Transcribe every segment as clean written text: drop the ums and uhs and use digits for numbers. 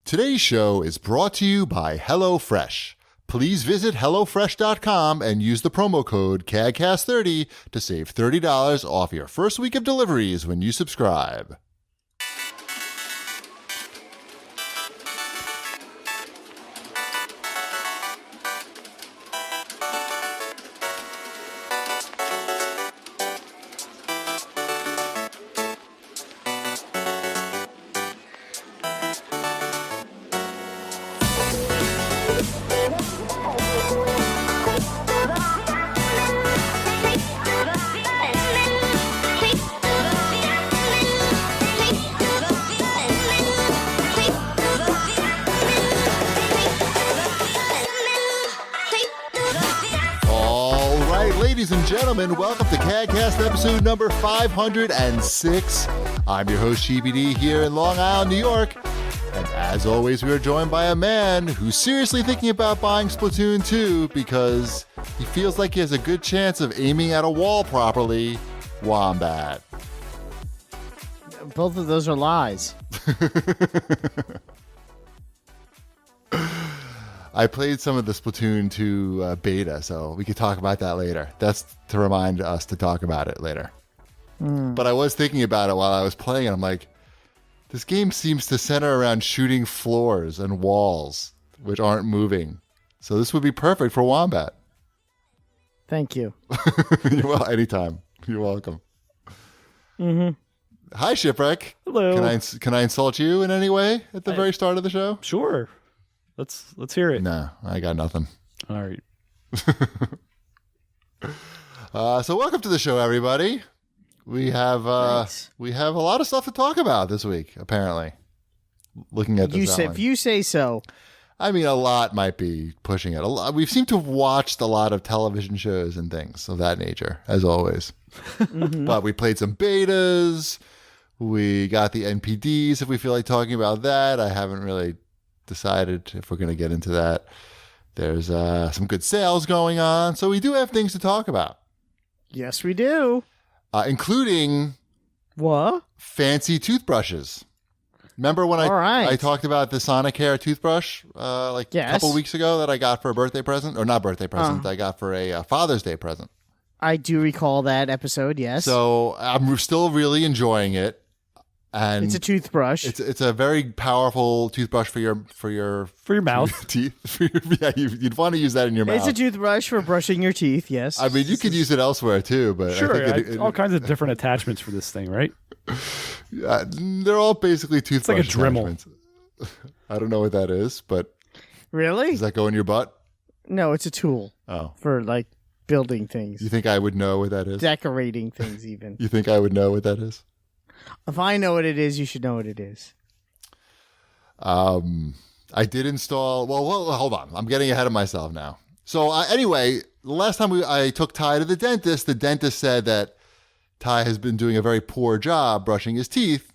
Today's show is brought to you by HelloFresh. Please visit HelloFresh.com and use the promo code CAGCast30 to save $30 off your first week of deliveries when you subscribe. Ladies and gentlemen, welcome to CAGCast episode number 506. I'm your host, GBD, here in Long Island, New York. And as always, we are joined by a man who's seriously thinking about buying Splatoon 2 because he feels like he has a good chance of aiming at a wall properly. Wombat. Both of those are lies. I played some of the Splatoon 2 beta, so we could talk about that later. That's to remind us to talk about it later. But I was thinking about it while I was playing, and I'm like, this game seems to center around shooting floors and walls, which aren't moving. So this would be perfect for Wombat. Thank you. Well, anytime. You're welcome. Mm-hmm. Hi, Shipwreck. Hello. Can I insult you in any way at the very start of the show? Sure. Let's hear it. No, I got nothing. All right. So welcome to the show, everybody. We have we have a lot of stuff to talk about this week. Apparently, looking at this, if you say so. I mean, a lot might be pushing it. We seem to have watched a lot of television shows and things of that nature, as always. But we played some betas. We got the NPDs. If we feel like talking about that, I haven't really decided if we're going to get into that. There's some good sales going on, so we do have things to talk about. Yes, we do. Including what? Fancy toothbrushes. Remember when I talked about the Sonicare toothbrush a couple weeks ago that I got for a birthday present? Or not birthday present, I got for a Father's Day present. I do recall that episode, yes. So I'm still really enjoying it. And it's a toothbrush. It's a very powerful toothbrush for your mouth. For your teeth. You'd want to use that in your mouth. It's a toothbrush for brushing your teeth. Yes. I mean, you could use it elsewhere too, but sure, I think all kinds of different attachments for this thing, right? They're all basically toothbrush. It's like a Dremel. I don't know what that is, but really, does that go in your butt? No, it's a tool. Oh, for like building things. You think I would know what that is? Decorating things, even. You think I would know what that is? If I know what it is, you should know what it is. I did install. Well, hold on. I'm getting ahead of myself now. So anyway, the last time I took Ty to the dentist said that Ty has been doing a very poor job brushing his teeth,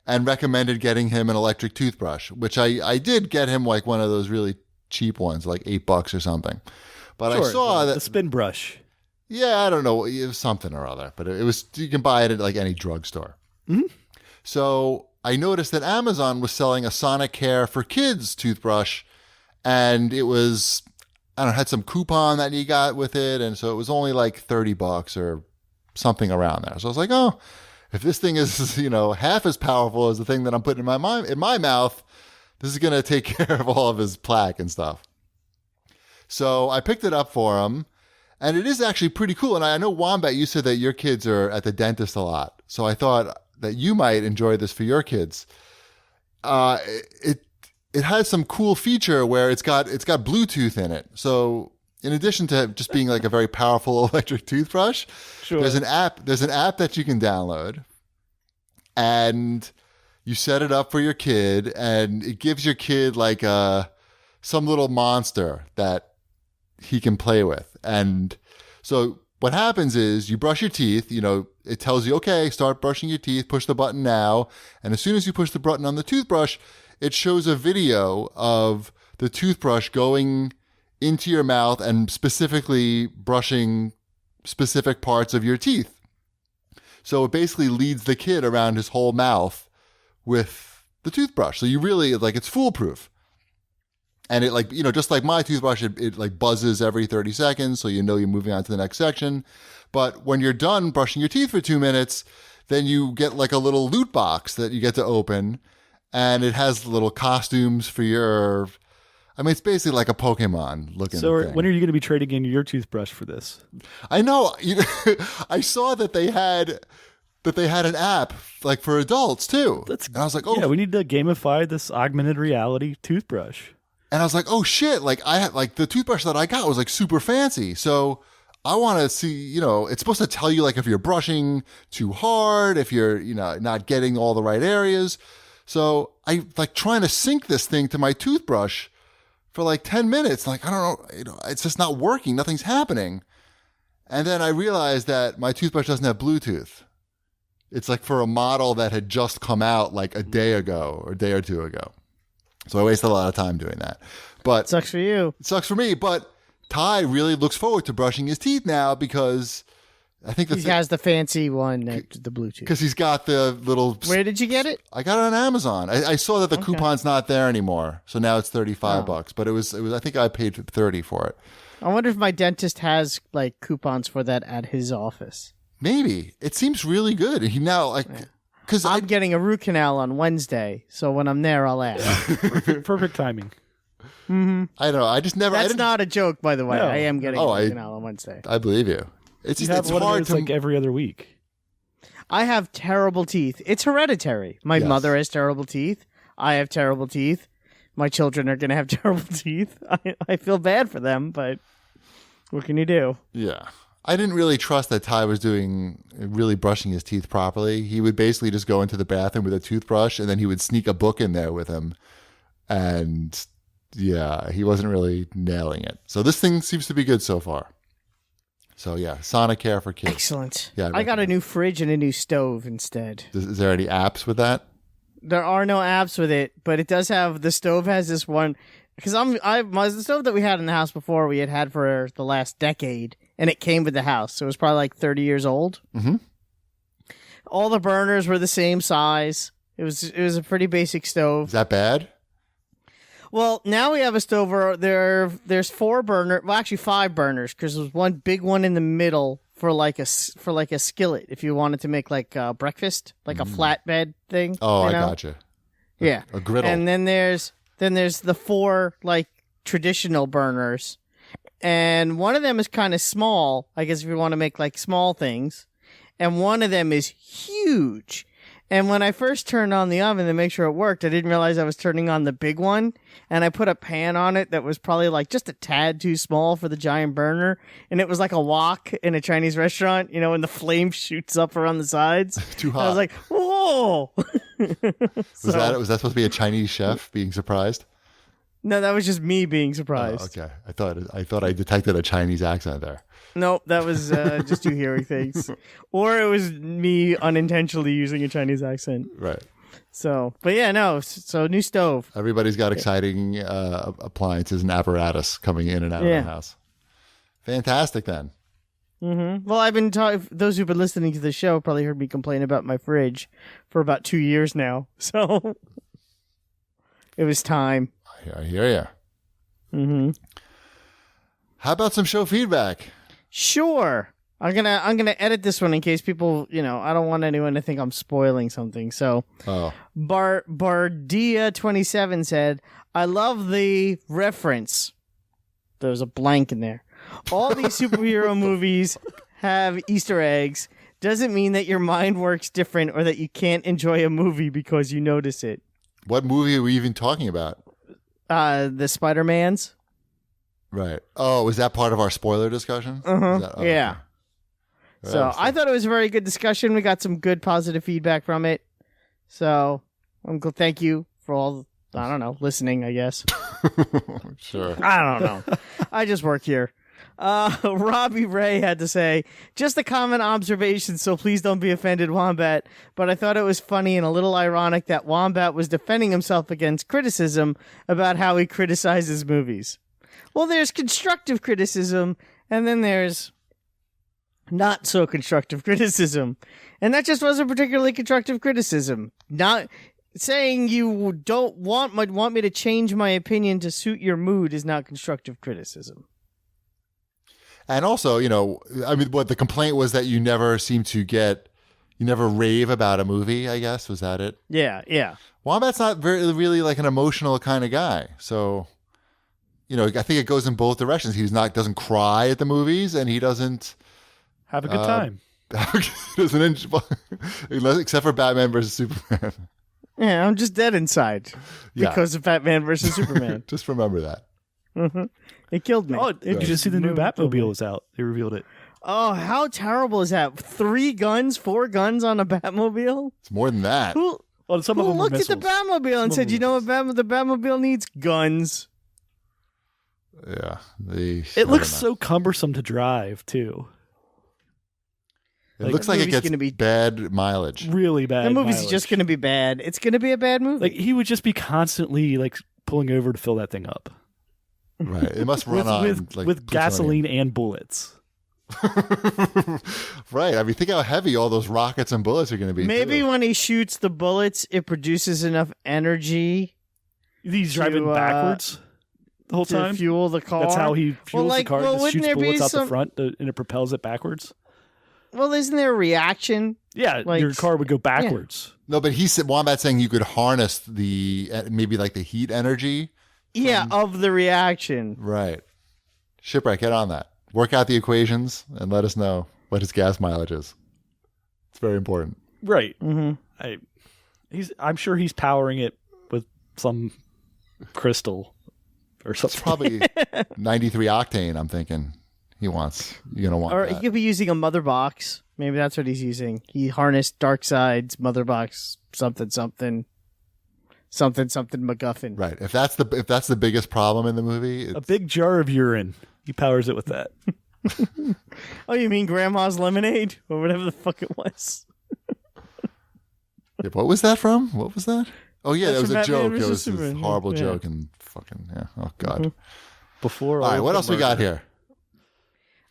and recommended getting him an electric toothbrush, which I did get him like one of those really cheap ones, like $8 or something. But sure, I saw that the spin brush. Yeah, I don't know. It was something or other, but it was, you can buy it at like any drugstore. Mm-hmm. So I noticed that Amazon was selling a Sonicare for Kids toothbrush, and it was, I don't know, had some coupon that you got with it, and so it was only like $30 or something around there. So I was like, oh, if this thing is, half as powerful as the thing that I'm putting in my mouth, this is going to take care of all of his plaque and stuff. So I picked it up for him. And it is actually pretty cool. And I know, Wombat, you said that your kids are at the dentist a lot. So I thought that you might enjoy this for your kids. It has some cool feature where it's got Bluetooth in it. So in addition to just being like a very powerful electric toothbrush, sure. There's an app that you can download. And you set it up for your kid, and it gives your kid like some little monster that he can play with. And so what happens is you brush your teeth, it tells you, okay, start brushing your teeth, push the button now. And as soon as you push the button on the toothbrush, it shows a video of the toothbrush going into your mouth and specifically brushing specific parts of your teeth. So it basically leads the kid around his whole mouth with the toothbrush. So you really, like, it's foolproof. And it, like, just like my toothbrush, it like buzzes every 30 seconds, so you're moving on to the next section. But when you're done brushing your teeth for 2 minutes, then you get like a little loot box that you get to open, and it has little costumes for your... I mean, it's basically like a Pokemon looking So thing. when are you going to be trading in your toothbrush for this? I know. I saw that they had an app like for adults too. And I was like, oh, Yeah, we need to gamify this augmented reality toothbrush. and I was like, oh shit! Like I had like the toothbrush that I got was like super fancy. So I want to see. It's supposed to tell you like if you're brushing too hard, if you're not getting all the right areas. So I like trying to sync this thing to my toothbrush for like 10 minutes. Like, I don't know, it's just not working. Nothing's happening. And then I realized that my toothbrush doesn't have Bluetooth. It's like for a model that had just come out like a day ago or a day or two ago. So I wasted a lot of time doing that. But Sucks for you. it sucks for me. But Ty really looks forward to brushing his teeth now because I think He has the fancy one, the Bluetooth. because he's got the little... Where did you get it? I got it on Amazon. I saw that the coupon's not there anymore, so now it's $35. But it was. I think I paid $30 for it. I wonder if my dentist has like coupons for that at his office. Maybe it seems really good. He now like because I'm getting a root canal on Wednesday, so when I'm there, I'll ask. Perfect timing. I don't know. I just never. That's not a joke, by the way. No. I am getting Oh, a root canal on Wednesday. I believe you. It's You just have it's one of hard those to like every other week. I have terrible teeth. It's hereditary. My Yes. mother has terrible teeth. I have terrible teeth. My children are going to have terrible teeth. I feel bad for them, but what can you do? Yeah. I didn't really trust that Ty was really brushing his teeth properly. He would basically just go into the bathroom with a toothbrush and then he would sneak a book in there with him. And yeah, he wasn't really nailing it. So this thing seems to be good so far. So yeah, Sonicare for kids. Excellent. Yeah, I got a new fridge and a new stove instead. Is there any apps with that? There are no apps with it, but it does have, the stove has this one, because the stove that we had in the house before we had for the last decade, and it came with the house, so it was probably like 30 years old. Mm-hmm. All the burners were the same size. It was a pretty basic stove. Is that bad? Well, now we have a stove where there's 4 burners, well actually 5 burners, because there's one big one in the middle for like a skillet if you wanted to make like breakfast, like a flatbed thing. Oh, you know? I gotcha. Yeah, A griddle. and then there's the 4 like traditional burners, and one of them is kind of small, I guess if you want to make like small things, and one of them is huge. And when I first turned on the oven to make sure it worked, I didn't realize I was turning on the big one, and I put a pan on it that was probably like just a tad too small for the giant burner, and it was like a wok in a Chinese restaurant, and the flame shoots up around the sides. Too hot. And I was like, whoa! Was that supposed to be a Chinese chef being surprised? No, that was just me being surprised. Oh, okay. I thought I detected a Chinese accent there. Nope, that was just you hearing things. Or it was me unintentionally using a Chinese accent. Right. So, but yeah, no. So, new stove. Everybody's got exciting appliances and apparatus coming in and out of the house. Fantastic, then. Mm-hmm. Well, I've been talking. Those who've been listening to the show probably heard me complain about my fridge for about 2 years now. So, it was time. I hear you. Mm-hmm. How about some show feedback? Sure. I'm gonna edit this one in case people, I don't want anyone to think I'm spoiling something. So, Bardia27 said, "I love the reference." There's a blank in there. All these superhero movies have Easter eggs. Doesn't mean that your mind works different or that you can't enjoy a movie because you notice it. What movie are we even talking about? The Spider-Mans. Right. Oh, is that part of our spoiler discussion? Yeah. Okay. So I thought it was a very good discussion. We got some good positive feedback from it. So thank you for all, I don't know, listening, I guess. Sure. I don't know. I just work here. Robbie Ray had to say, just a common observation, so please don't be offended, Wombat. But I thought it was funny and a little ironic that Wombat was defending himself against criticism about how he criticizes movies. Well, there's constructive criticism, and then there's not so constructive criticism. And that just wasn't particularly constructive criticism. saying you don't want me to change my opinion to suit your mood is not constructive criticism. And also, I mean, what the complaint was that you never rave about a movie, I guess. Was that it? Yeah. Wombat's not really like an emotional kind of guy. So, I think it goes in both directions. He doesn't cry at the movies, and he doesn't have a good time. Except for Batman versus Superman. Yeah, I'm just dead inside because of Batman versus Superman. Just remember that. Mm-hmm. It killed me. Oh, did you just see the new Batmobile is out? They revealed it. Oh, how terrible is that? 4 guns on a Batmobile? It's more than that. Who of them looked at the Batmobile and said, "You know what? The Batmobile needs guns." Yeah, it looks so cumbersome to drive too. It looks like it gets bad mileage. Really bad. The movie's mileage. just going to be bad. It's going to be a bad movie. Like he would just be constantly like pulling over to fill that thing up. Right. It must run with gasoline and bullets. Right. I mean, think how heavy all those rockets and bullets are going to be. Maybe when he shoots the bullets, it produces enough energy. He's driving backwards the whole time. Fuel the car. That's how he fuels the car. Just shoots bullets out the front and it propels it backwards. Well, isn't there a reaction? Yeah, your car would go backwards. Yeah. No, but Wombat's saying you could harness maybe like the heat energy. Of the reaction. Right. Shipwreck, get on that. Work out the equations and let us know what his gas mileage is. It's very important. Right. Mm-hmm. I'm sure he's powering it with some crystal or something. It's probably 93 octane, I'm thinking. You're going to want Or that. he could be using a mother box. Maybe that's what he's using. He harnessed Darkseid's mother box, something MacGuffin. Right. If that's the biggest problem in the movie, a big jar of urine. He powers it with that. Oh, you mean Grandma's lemonade or whatever the fuck it was? Yeah, what was that from? What was that? Oh yeah, that was a joke. It was a horrible joke and fucking Oh god. Mm-hmm. Before. All right, what else we got here?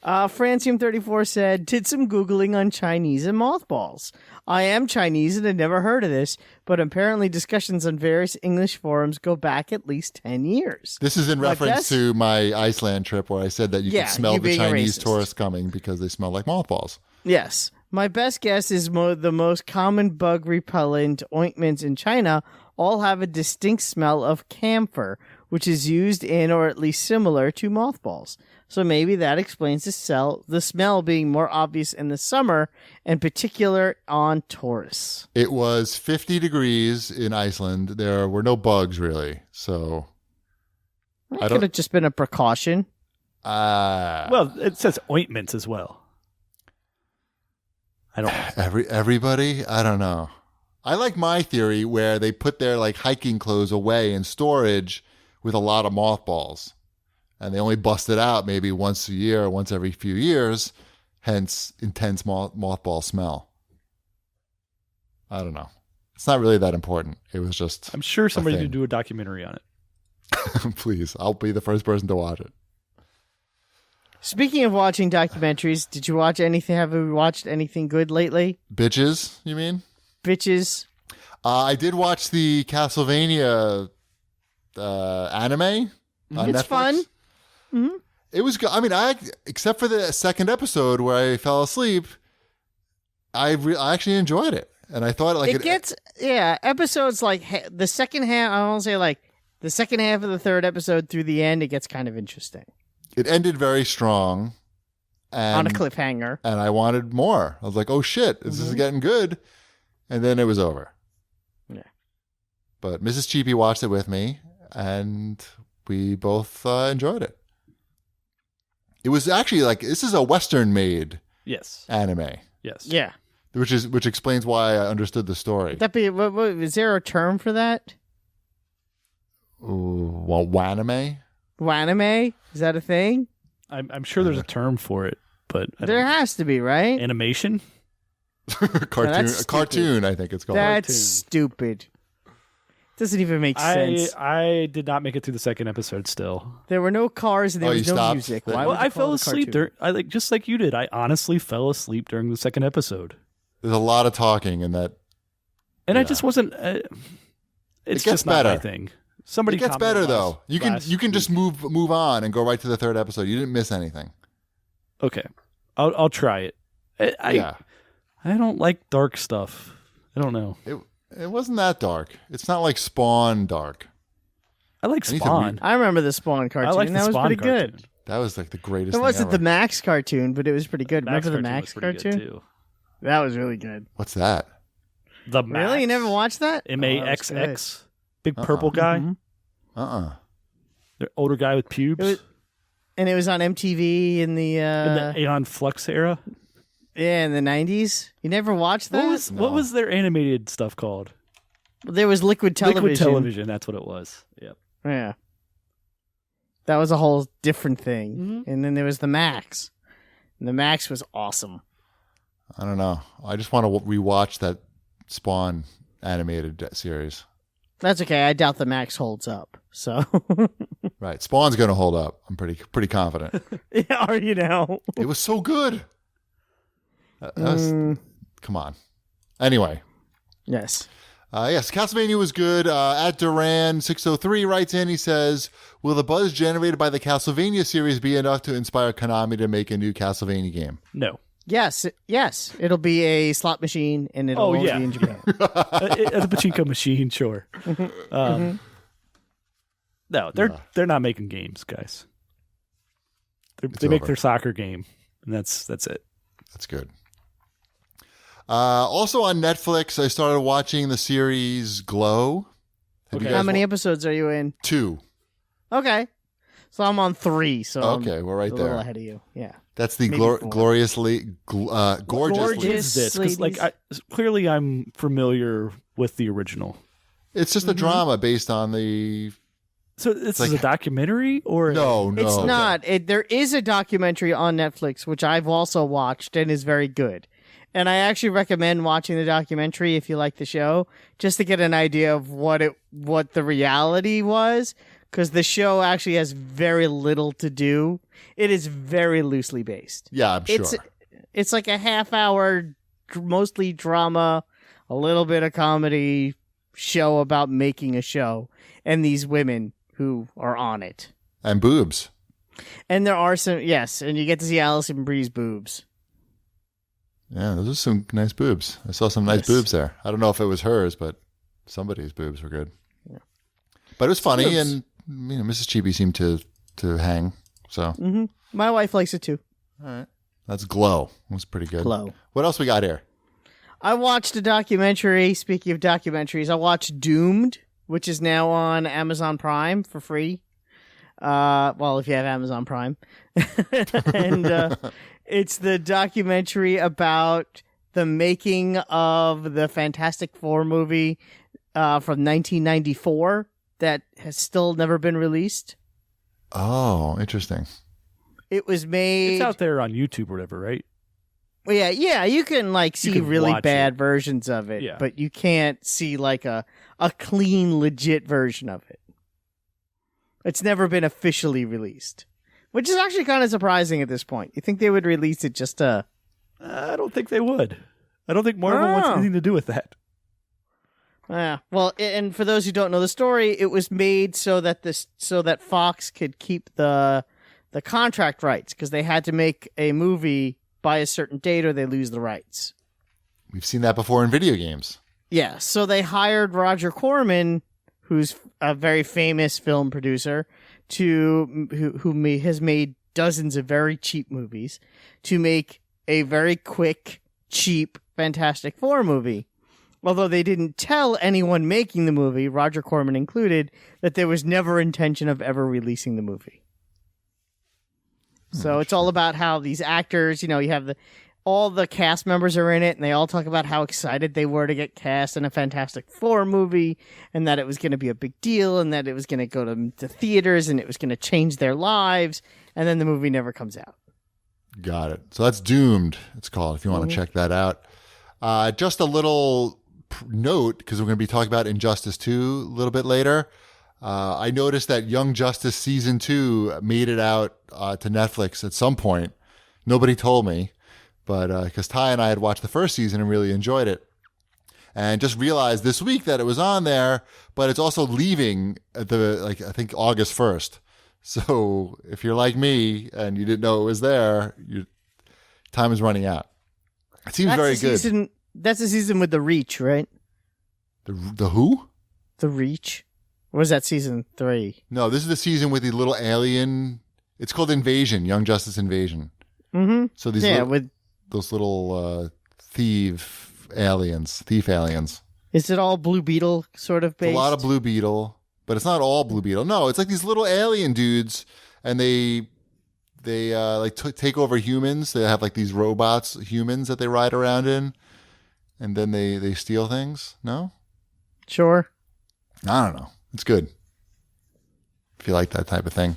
Francium34 said, did some Googling on Chinese and mothballs. I am Chinese and had never heard of this, but apparently discussions on various English forums go back at least 10 years. This is in reference to my Iceland trip where I said that you could smell the Chinese tourists coming because they smell like mothballs. Yes. My best guess is the most common bug repellent ointments in China all have a distinct smell of camphor, which is used in or at least similar to mothballs. So maybe that explains the smell being more obvious in the summer, in particular on tourists. It was 50 degrees in Iceland. There were no bugs really, so It could have just been a precaution. Well, it says ointments as well. I don't. Everybody, I don't know. I like my theory where they put their like hiking clothes away in storage with a lot of mothballs. And they only bust it out maybe once a year, once every few years, hence intense mothball smell. I don't know. It's not really that important. It was just I'm sure somebody could do a documentary on it. Please, I'll be the first person to watch it. Speaking of watching documentaries, did you watch anything? Have you watched anything good lately? Bitches, you mean? Bitches. I did watch the Castlevania anime on It's Netflix. fun. Mm-hmm. It was good. I mean, except for the second episode where I fell asleep, I actually enjoyed it, and I thought episodes like the second half. I won't say like the second half of the third episode through the end. It gets kind of interesting. It ended very strong, on a cliffhanger, and I wanted more. I was like, "Oh shit, this is getting good," and then it was over. Yeah, but Mrs. Cheapy watched it with me, and we both enjoyed it. It was actually this is a Western-made anime. Yes. Yeah. Which explains why I understood the story. Is there a term for that? Ooh, well, wanime? Wanime? Is that a thing? I'm sure there's a term for it, but there has to be, right? Animation? Cartoon, I think it's called. That's stupid. Doesn't even make sense. I did not make it through the second episode still. There were no cars and there was no music. Why would I fell asleep just like you did. I honestly fell asleep during the second episode. There's a lot of talking in that. And I just wasn't It's gets just not my better. thing. Somebody It gets commented better though. You can last just move on and go right to the third episode. You didn't miss anything. Okay, I'll try it. I don't like dark stuff. I don't know. It wasn't that dark. It's not like Spawn dark. I like I need to Spawn. I remember the Spawn cartoon. I like the that was Spawn pretty cartoon. good. That was like the greatest. It thing wasn't ever. the Max cartoon, but it was pretty good. Remember the Max was pretty cartoon? good too. That was really good. What's that? The Max. Really? You never watched that? MAXX, big purple guy, Mhm. the older guy with pubes. And it was on MTV in the in the Aeon Flux era. in the 90s. You never watched that? What was their animated stuff called? There was Liquid Television. Liquid Television. That's what it was. Yep. Yeah. That was a whole different thing. Mm-hmm. And then there was the Max. And the Max was awesome. I don't know. I just want to rewatch that Spawn animated series. That's okay. I doubt the Max holds up. So, Right, Spawn's going to hold up. I'm pretty confident. are you now? It was so good. That was, come on. Anyway, Yes. yes, Castlevania was good. At Duran 603 writes in. He says, "Will the buzz generated by the Castlevania series be enough to inspire Konami to make a new Castlevania game?" No. Yes. It'll be a slot machine, and it'll Oh, only yeah. be in Japan. The pachinko machine, sure. No, they're not making games, guys. They make over. their soccer game, and that's it. That's good. Also on Netflix, I started watching the series Glow. Have you Okay. How guys many episodes are you in? 2. Okay. So I'm on 3. So Okay, we're right I'm a little there. ahead of you. Yeah. That's the Maybe 4. gorgeous. Gorgeous. What is this? Because clearly I'm familiar with the original. It's just a drama based on the. So this like- is a documentary, or No. It's not. There is a documentary on Netflix, which I've also watched and is very good. And I actually recommend watching the documentary if you like the show, just to get an idea of what the reality was, because the show actually has very little to do. It is very loosely based. Yeah, I'm sure. It's like a half-hour, mostly drama, a little bit of comedy show about making a show, and these women who are on it. And boobs. And there are some, yes, and you get to see Alison Brie's boobs. Yeah, those are some nice boobs. I saw some nice boobs there. I don't know if it was hers, but somebody's boobs were good. Yeah. But it was funny, Boobs. and Mrs. Chibi seemed to hang. So, My wife likes it too. all right, that's Glow. It was pretty good. Glow. What else we got here? I watched a documentary. Speaking of documentaries, I watched Doomed, which is now on Amazon Prime for free. Well, if you have Amazon Prime. And it's the documentary about the making of the Fantastic Four movie from 1994 that has still never been released. Oh, interesting. It was made. it's out there on YouTube or whatever, right? Well, yeah, you can see can really watch bad it. versions of it, Yeah. but you can't see like a clean, legit version of it. It's never been officially released, which is actually kind of surprising at this point. You think they would release it just to? I don't think they would. I don't think Marvel wants Oh. anything to do with that. Yeah. Well, and for those who don't know the story, it was made so that Fox could keep the contract rights, because they had to make a movie by a certain date or they lose the rights. We've seen that before in video games. Yeah, so they hired Roger Corman, who's a very famous film producer, who has made dozens of very cheap movies, to make a very quick, cheap Fantastic Four movie. Although they didn't tell anyone making the movie, Roger Corman included, that there was never intention of ever releasing the movie. So it's all about how these actors, you have all the cast members are in it, and they all talk about how excited they were to get cast in a Fantastic Four movie, and that it was going to be a big deal, and that it was going to go to theaters, and it was going to change their lives, and then the movie never comes out. Got it. So that's Doomed, it's called, if you want to check that out. Just a little note, because we're going to be talking about Injustice 2 a little bit later. I noticed that Young Justice Season 2 made it out to Netflix at some point. Nobody told me, but because Ty and I had watched the first season and really enjoyed it. and just realized this week that it was on there, but it's also leaving at I think August 1st. So if you're like me and you didn't know it was there, your time is running out. It seems very good. That's the season with the Reach, right? The who? The Reach. Or was that season 3? No, this is the season with the little alien. It's called Invasion, Young Justice Invasion. Mm-hmm. So these those little thief aliens. Is it all Blue Beetle sort of based? It's a lot of Blue Beetle, but it's not all Blue Beetle. No, it's like these little alien dudes, and they take over humans. They have like these humans that they ride around in, and then they steal things. No? Sure. I don't know. It's good. If you like that type of thing.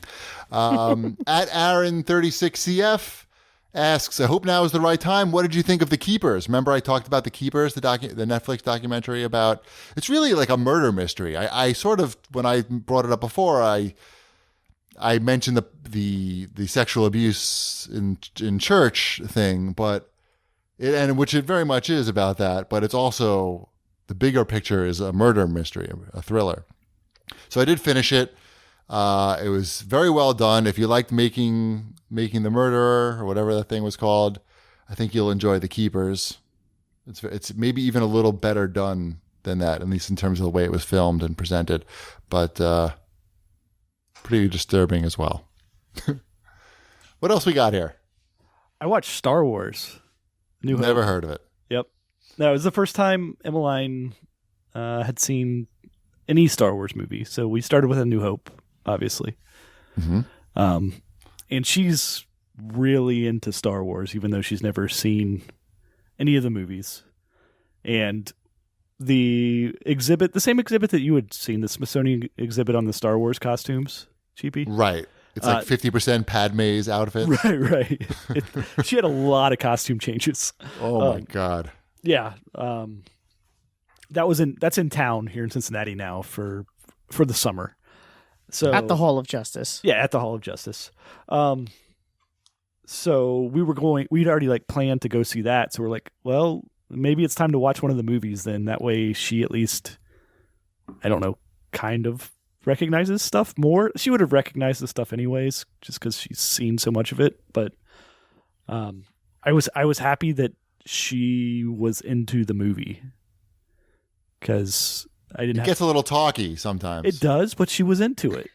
At Aaron36CF asks, I hope now is the right time. What did you think of The Keepers? Remember I talked about The Keepers, the Netflix documentary about, it's really like a murder mystery. I sort of, when I brought it up before, I mentioned the sexual abuse in church thing, but which it very much is about that, but it's also, the bigger picture is a murder mystery, a thriller. So I did finish it. It was very well done. If you liked making the murderer or whatever that thing was called, I think you'll enjoy The Keepers. It's maybe even a little better done than that, at least in terms of the way it was filmed and presented, but pretty disturbing as well. What else we got here? I watched Star Wars. Never heard of it. Yep. No, it was the first time Emmeline had seen any Star Wars movie. So we started with A New Hope, obviously. Mm-hmm. And she's really into Star Wars, even though she's never seen any of the movies. And the same exhibit that you had seen, the Smithsonian exhibit on the Star Wars costumes, Cheapy? Right. It's like 50% Padme's outfit. Right. She had a lot of costume changes. Oh my God. Yeah. That's in town here in Cincinnati now for the summer. So at the Hall of Justice. Yeah, at the Hall of Justice. So we'd already planned to go see that. So we're like, well, maybe it's time to watch one of the movies then. That way she at least, I don't know, kind of recognizes stuff more. She would have recognized the stuff anyways, just because she's seen so much of it. But I was happy that she was into the movie, because it gets a little talky sometimes. It does, but she was into it.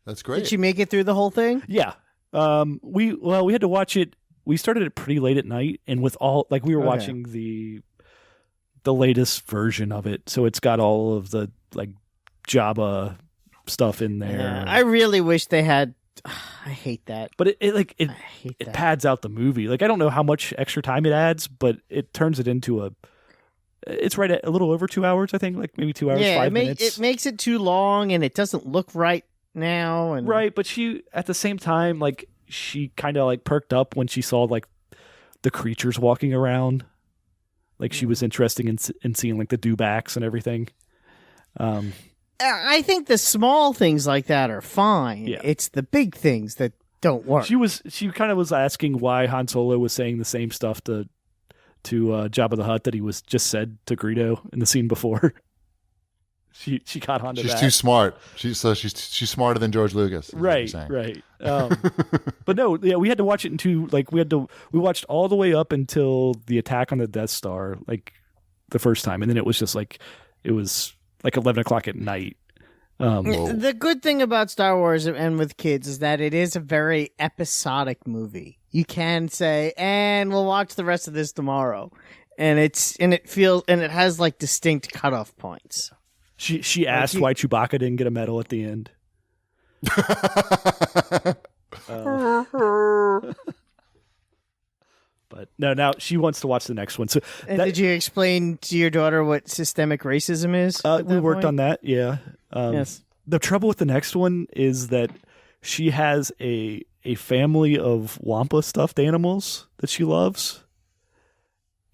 That's great. Did she make it through the whole thing? Yeah. We had to watch it. We started it pretty late at night, and with all we were watching the latest version of it, so it's got all of the Jabba stuff in there. Yeah, I really wish they had. I hate that. But it pads out the movie. I don't know how much extra time it adds, but it turns it into it's right at a little over 2 hours, I think, maybe 2 hours, 5 minutes. It makes it too long, and it doesn't look right now. And right, but she, at the same time, she kind of perked up when she saw the creatures walking around. She was interested in seeing the dewbacks and everything. I think the small things like that are fine. Yeah. It's the big things that don't work. She kind of was asking why Han Solo was saying the same stuff to Jabba the Hutt that he was just said to Greedo in the scene before. She caught on to that. She's too smart. She's smarter than George Lucas. Right. But no, yeah, we had to watch it in two. We watched all the way up until the attack on the Death Star, the first time, and then it was just it was 11 o'clock at night. The good thing about Star Wars and with kids is that it is a very episodic movie. You can say, and we'll watch the rest of this tomorrow, and it has distinct cutoff points. She asked why Chewbacca didn't get a medal at the end. But no, now she wants to watch the next one. So did you explain to your daughter what systemic racism is? We worked on that. Yeah. Yes. The trouble with the next one is that she has a family of Wampa stuffed animals that she loves.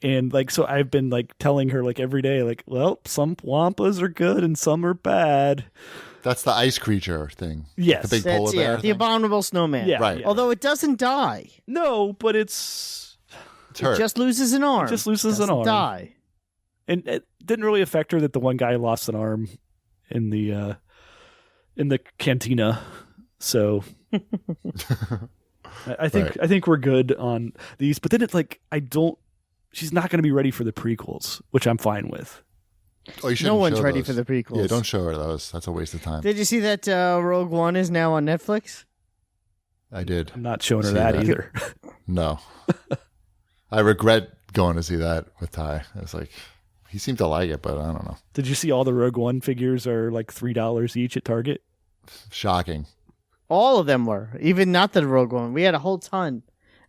And so I've been telling her every day, well, some Wampas are good and some are bad. That's the ice creature thing. Yes. The big polar bear. The abominable snowman. Yeah. Right. Although it doesn't die. No, but It's hurt. It just loses an arm. It just loses an Doesn't arm. Die. And it didn't really affect her that the one guy lost an arm in the cantina. So I think we're good on these. But then it's like she's not going to be ready for the prequels, which I'm fine with. Oh, you no one's show ready those. for the prequels. Yeah, don't show her those. That's a waste of time. Did you see that Rogue One is now on Netflix? I did. I'm not showing her See that that. either. No. I regret going to see that with Ty. I was like, he seemed to like it, but I don't know. Did you see all the Rogue One figures are like $3 each at Target? Shocking. All of them were. Even not the Rogue One. We had a whole ton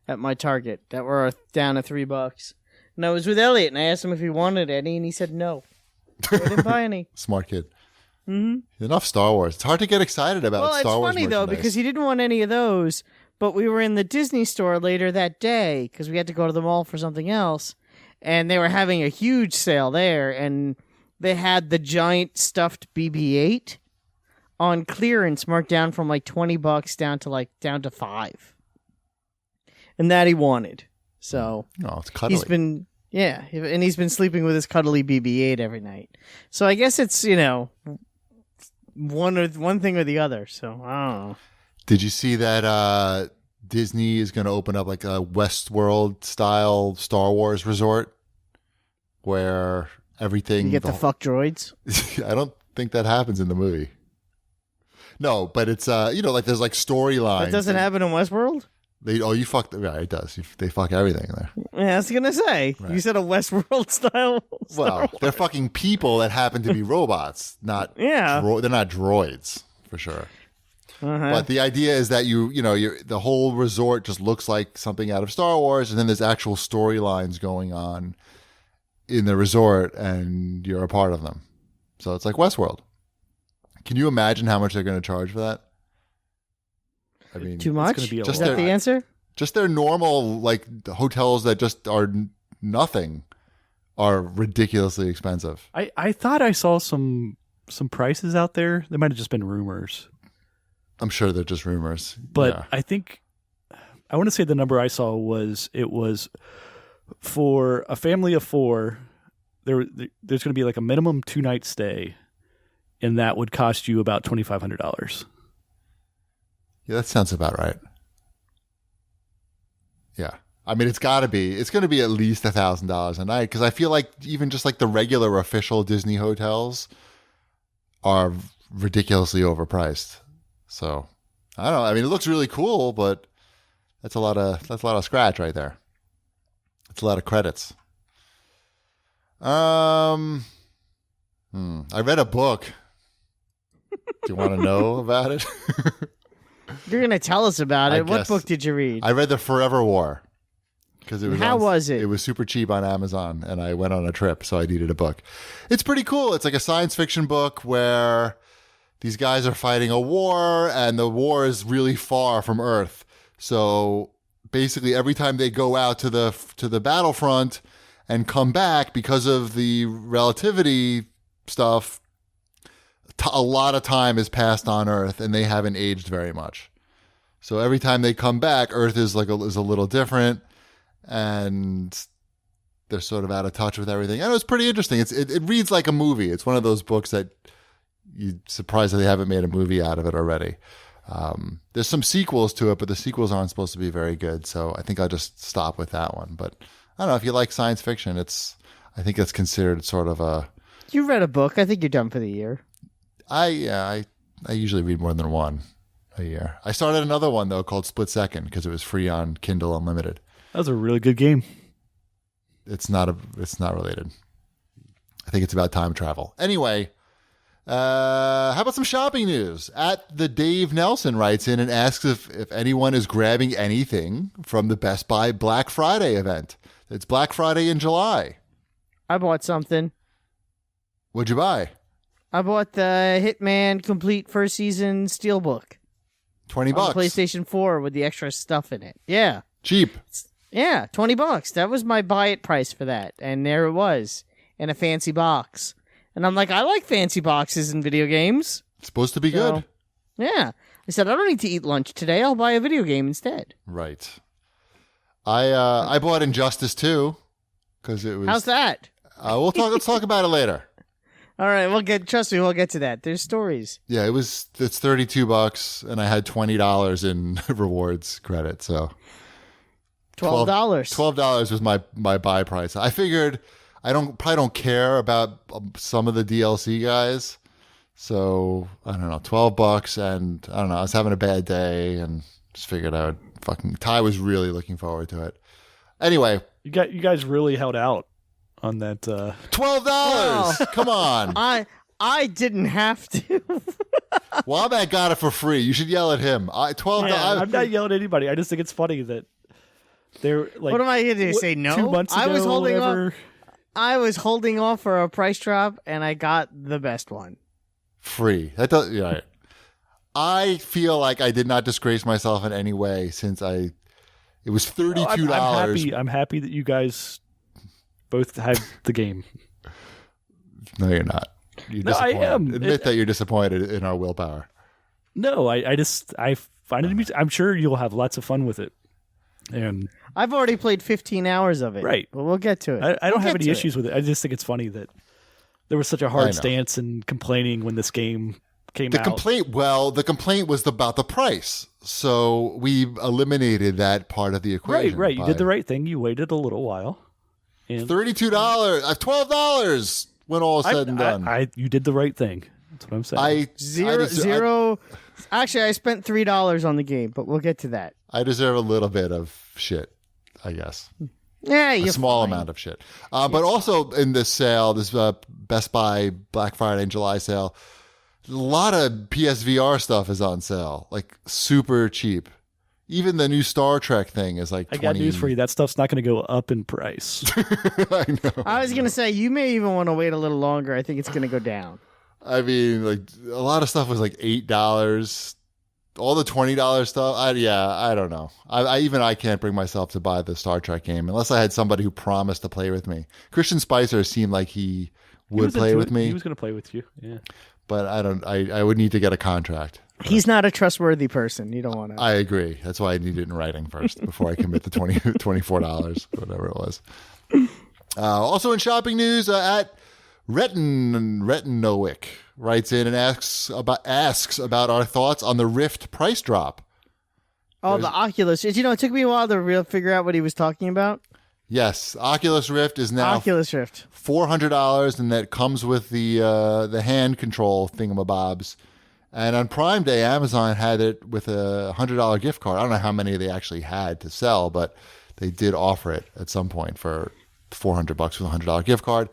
at my Target that were down to $3. And I was with Elliot, and I asked him if he wanted any, and he said no. So I didn't buy any. Smart kid. Mm-hmm. Enough Star Wars. It's hard to get excited about Star Wars. It's funny, though, because he didn't want any of those, but we were in the Disney store later that day because we had to go to the mall for something else, and they were having a huge sale there, and they had the giant stuffed BB-8 on clearance marked down from like $20 down to $5. And that he wanted. So it's cuddly. He's been sleeping with his cuddly BB-8 every night. So I guess it's, one thing or the other. So I don't know. Did you see that Disney is going to open up like a Westworld style Star Wars resort where everything you get to fuck droids? I don't think that happens in the movie. No, but it's like there's like storylines. That doesn't happen in Westworld? You fuck. Yeah, it does. They fuck everything there. Yeah, I was gonna say. Right. You said a Westworld style. Well, they're fucking people that happen to be robots, not they're not droids for sure. Uh-huh. But the idea is that the whole resort just looks like something out of Star Wars, and then there's actual storylines going on in the resort, and you're a part of them. So it's like Westworld. Can you imagine how much they're going to charge for that? I mean, too much? Is that the answer? Just their normal, the hotels that just are nothing are ridiculously expensive. I thought I saw some prices out there. They might have just been rumors. I'm sure they're just rumors. But yeah. I think, I want to say the number I saw was for a family of 4, there's going to be like a minimum 2-night stay, and that would cost you about $2,500. Yeah, that sounds about right. Yeah. I mean, it's going to be at least $1,000 a night, because I feel like even just like the regular official Disney hotels are ridiculously overpriced. So I don't know. I mean, it looks really cool, but that's a lot of scratch right there. It's a lot of credits. I read a book. Do you want to know about it? You're going to tell us about it. What book did you read? I read The Forever War. How was it? It was super cheap on Amazon, and I went on a trip, so I needed a book. It's pretty cool. It's like a science fiction book where these guys are fighting a war, and the war is really far from Earth. So basically, every time they go out to the battlefront and come back, because of the relativity stuff, a lot of time is passed on Earth, and they haven't aged very much. So every time they come back, Earth is a little different, and they're sort of out of touch with everything. And it was pretty interesting. It reads like a movie. It's one of those books that you're surprised that they haven't made a movie out of it already. There's some sequels to it, but the sequels aren't supposed to be very good. So I think I'll just stop with that one. But I don't know, if you like science fiction, I think it's considered sort of a... You read a book. I think you're done for the year. I usually read more than one a year. I started another one, though, called Split Second, because it was free on Kindle Unlimited. That was a really good game. It's not related. I think it's about time travel. Anyway, how about some shopping news? @the Dave Nelson writes in and asks if anyone is grabbing anything from the Best Buy Black Friday event. It's Black Friday in July. I bought something. What'd you buy? I bought the Hitman Complete First Season Steelbook. $20. PlayStation 4 with the extra stuff in it. Yeah. Cheap. Yeah, $20. That was my buy it price for that. And there it was in a fancy box. And I'm like, I like fancy boxes in video games. It's supposed to be good. Yeah. I said, I don't need to eat lunch today. I'll buy a video game instead. Right. I bought Injustice 2 because it was... How's that? Let's talk about it later. All right, trust me, we'll get to that. There's stories. Yeah, it's $32, and I had $20 in rewards credit. So $12. $12 was my buy price. I figured I probably don't care about some of the DLC guys. So I don't know, $12, and I don't know. I was having a bad day, and just figured I would Ty was really looking forward to it. Anyway, you guys really held out on that. $12. Well, Come on. I didn't have to. Wombat got it for free. You should yell at him. $12. Yeah, I'm not yelling at anybody. I just think it's funny that they're like. What am I going to say? No. 2 months ago, I was holding whatever. off. I was holding off for a price drop, and I got the best one. Free. That does. Yeah. Right. I feel like I did not disgrace myself in any way since it was $32. I'm happy that you guys both had the game. No, you're not. You're No, I disappointed. am. Admit that you're disappointed in our willpower. No, I find it. I'm sure you'll have lots of fun with it, and I've already played 15 hours of it. Right. But we'll get to it. I don't We'll have get any to issues with it. I just think it's funny that there was such a I know. hard stance and complaining when this game came The out. the complaint was about the price. So we eliminated that part of the equation. Right. You did the right thing. You waited a little while. And $32. $12 when all is said and done. you did the right thing. That's what I'm saying. Zero. Actually, I spent $3 on the game, but we'll get to that. I deserve a little bit of shit, I guess. Yeah, A you're small fine. amount of shit. But also in this sale, this Best Buy Black Friday and July sale, a lot of PSVR stuff is on sale, like super cheap. Even the new Star Trek thing is like 20. I got news for you. That stuff's not going to go up in price. I know. I was going to say, you may even want to wait a little longer. I think it's going to go down. I mean, like a lot of stuff was like $8. All the $20 stuff, I don't know. I can't bring myself to buy the Star Trek game unless I had somebody who promised to play with me. Christian Spicer seemed like he would play with me, He was going to play with you. Yeah. but I would need to get a contract. He's not a trustworthy person. You don't want to. I agree. That's why I need it in writing first before I commit the $24, whatever it was. Also in shopping news, at Retinowick writes in and asks about our thoughts on the Rift price drop. Oh, the Oculus. You know, it took me a while to figure out what he was talking about. Yes, Oculus Rift is now Oculus Rift. $400, and that comes with the hand control thingamabobs. And on Prime Day, Amazon had it with a $100 gift card. I don't know how many they actually had to sell, but they did offer it at some point for $400 with a $100 gift card.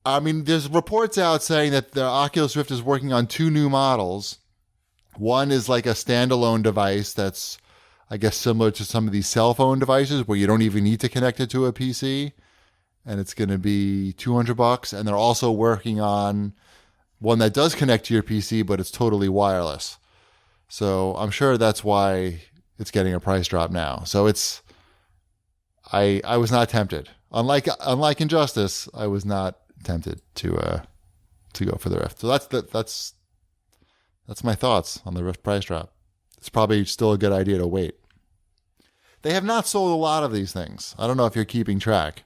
I mean, there's reports out saying that the Oculus Rift is working on 2 new models. One is like a standalone device that's, I guess, similar to some of these cell phone devices where you don't even need to connect it to a PC. And it's going to be $200. And they're also working on one that does connect to your PC, but it's totally wireless. So I'm sure that's why it's getting a price drop now. So I was not tempted. Unlike Injustice, I was not tempted to go for the Rift. So that's my thoughts on the Rift price drop. It's probably still a good idea to wait. They have not sold a lot of these things. I don't know if you're keeping track,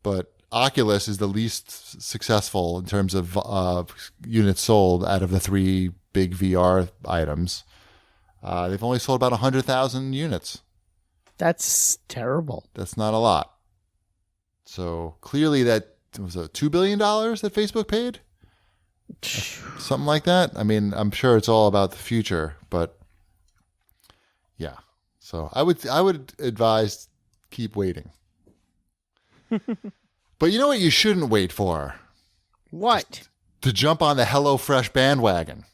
but Oculus is the least successful in terms of units sold out of the 3 big VR items. They've only sold about 100,000 units. That's terrible. That's not a lot. So clearly that was $2 billion that Facebook paid? Something like that. I mean, I'm sure it's all about the future, but yeah. So I would advise keep waiting. But you know what you shouldn't wait for? What? To jump on the HelloFresh bandwagon.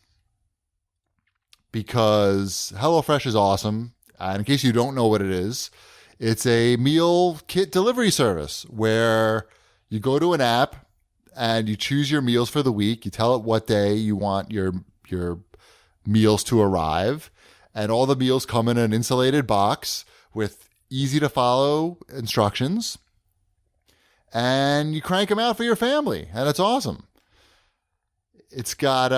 Because HelloFresh is awesome. And in case you don't know what it is, it's a meal kit delivery service where you go to an app and you choose your meals for the week. You tell it what day you want your meals to arrive. And all the meals come in an insulated box with easy to follow instructions. And you crank them out for your family. And it's awesome. It's got,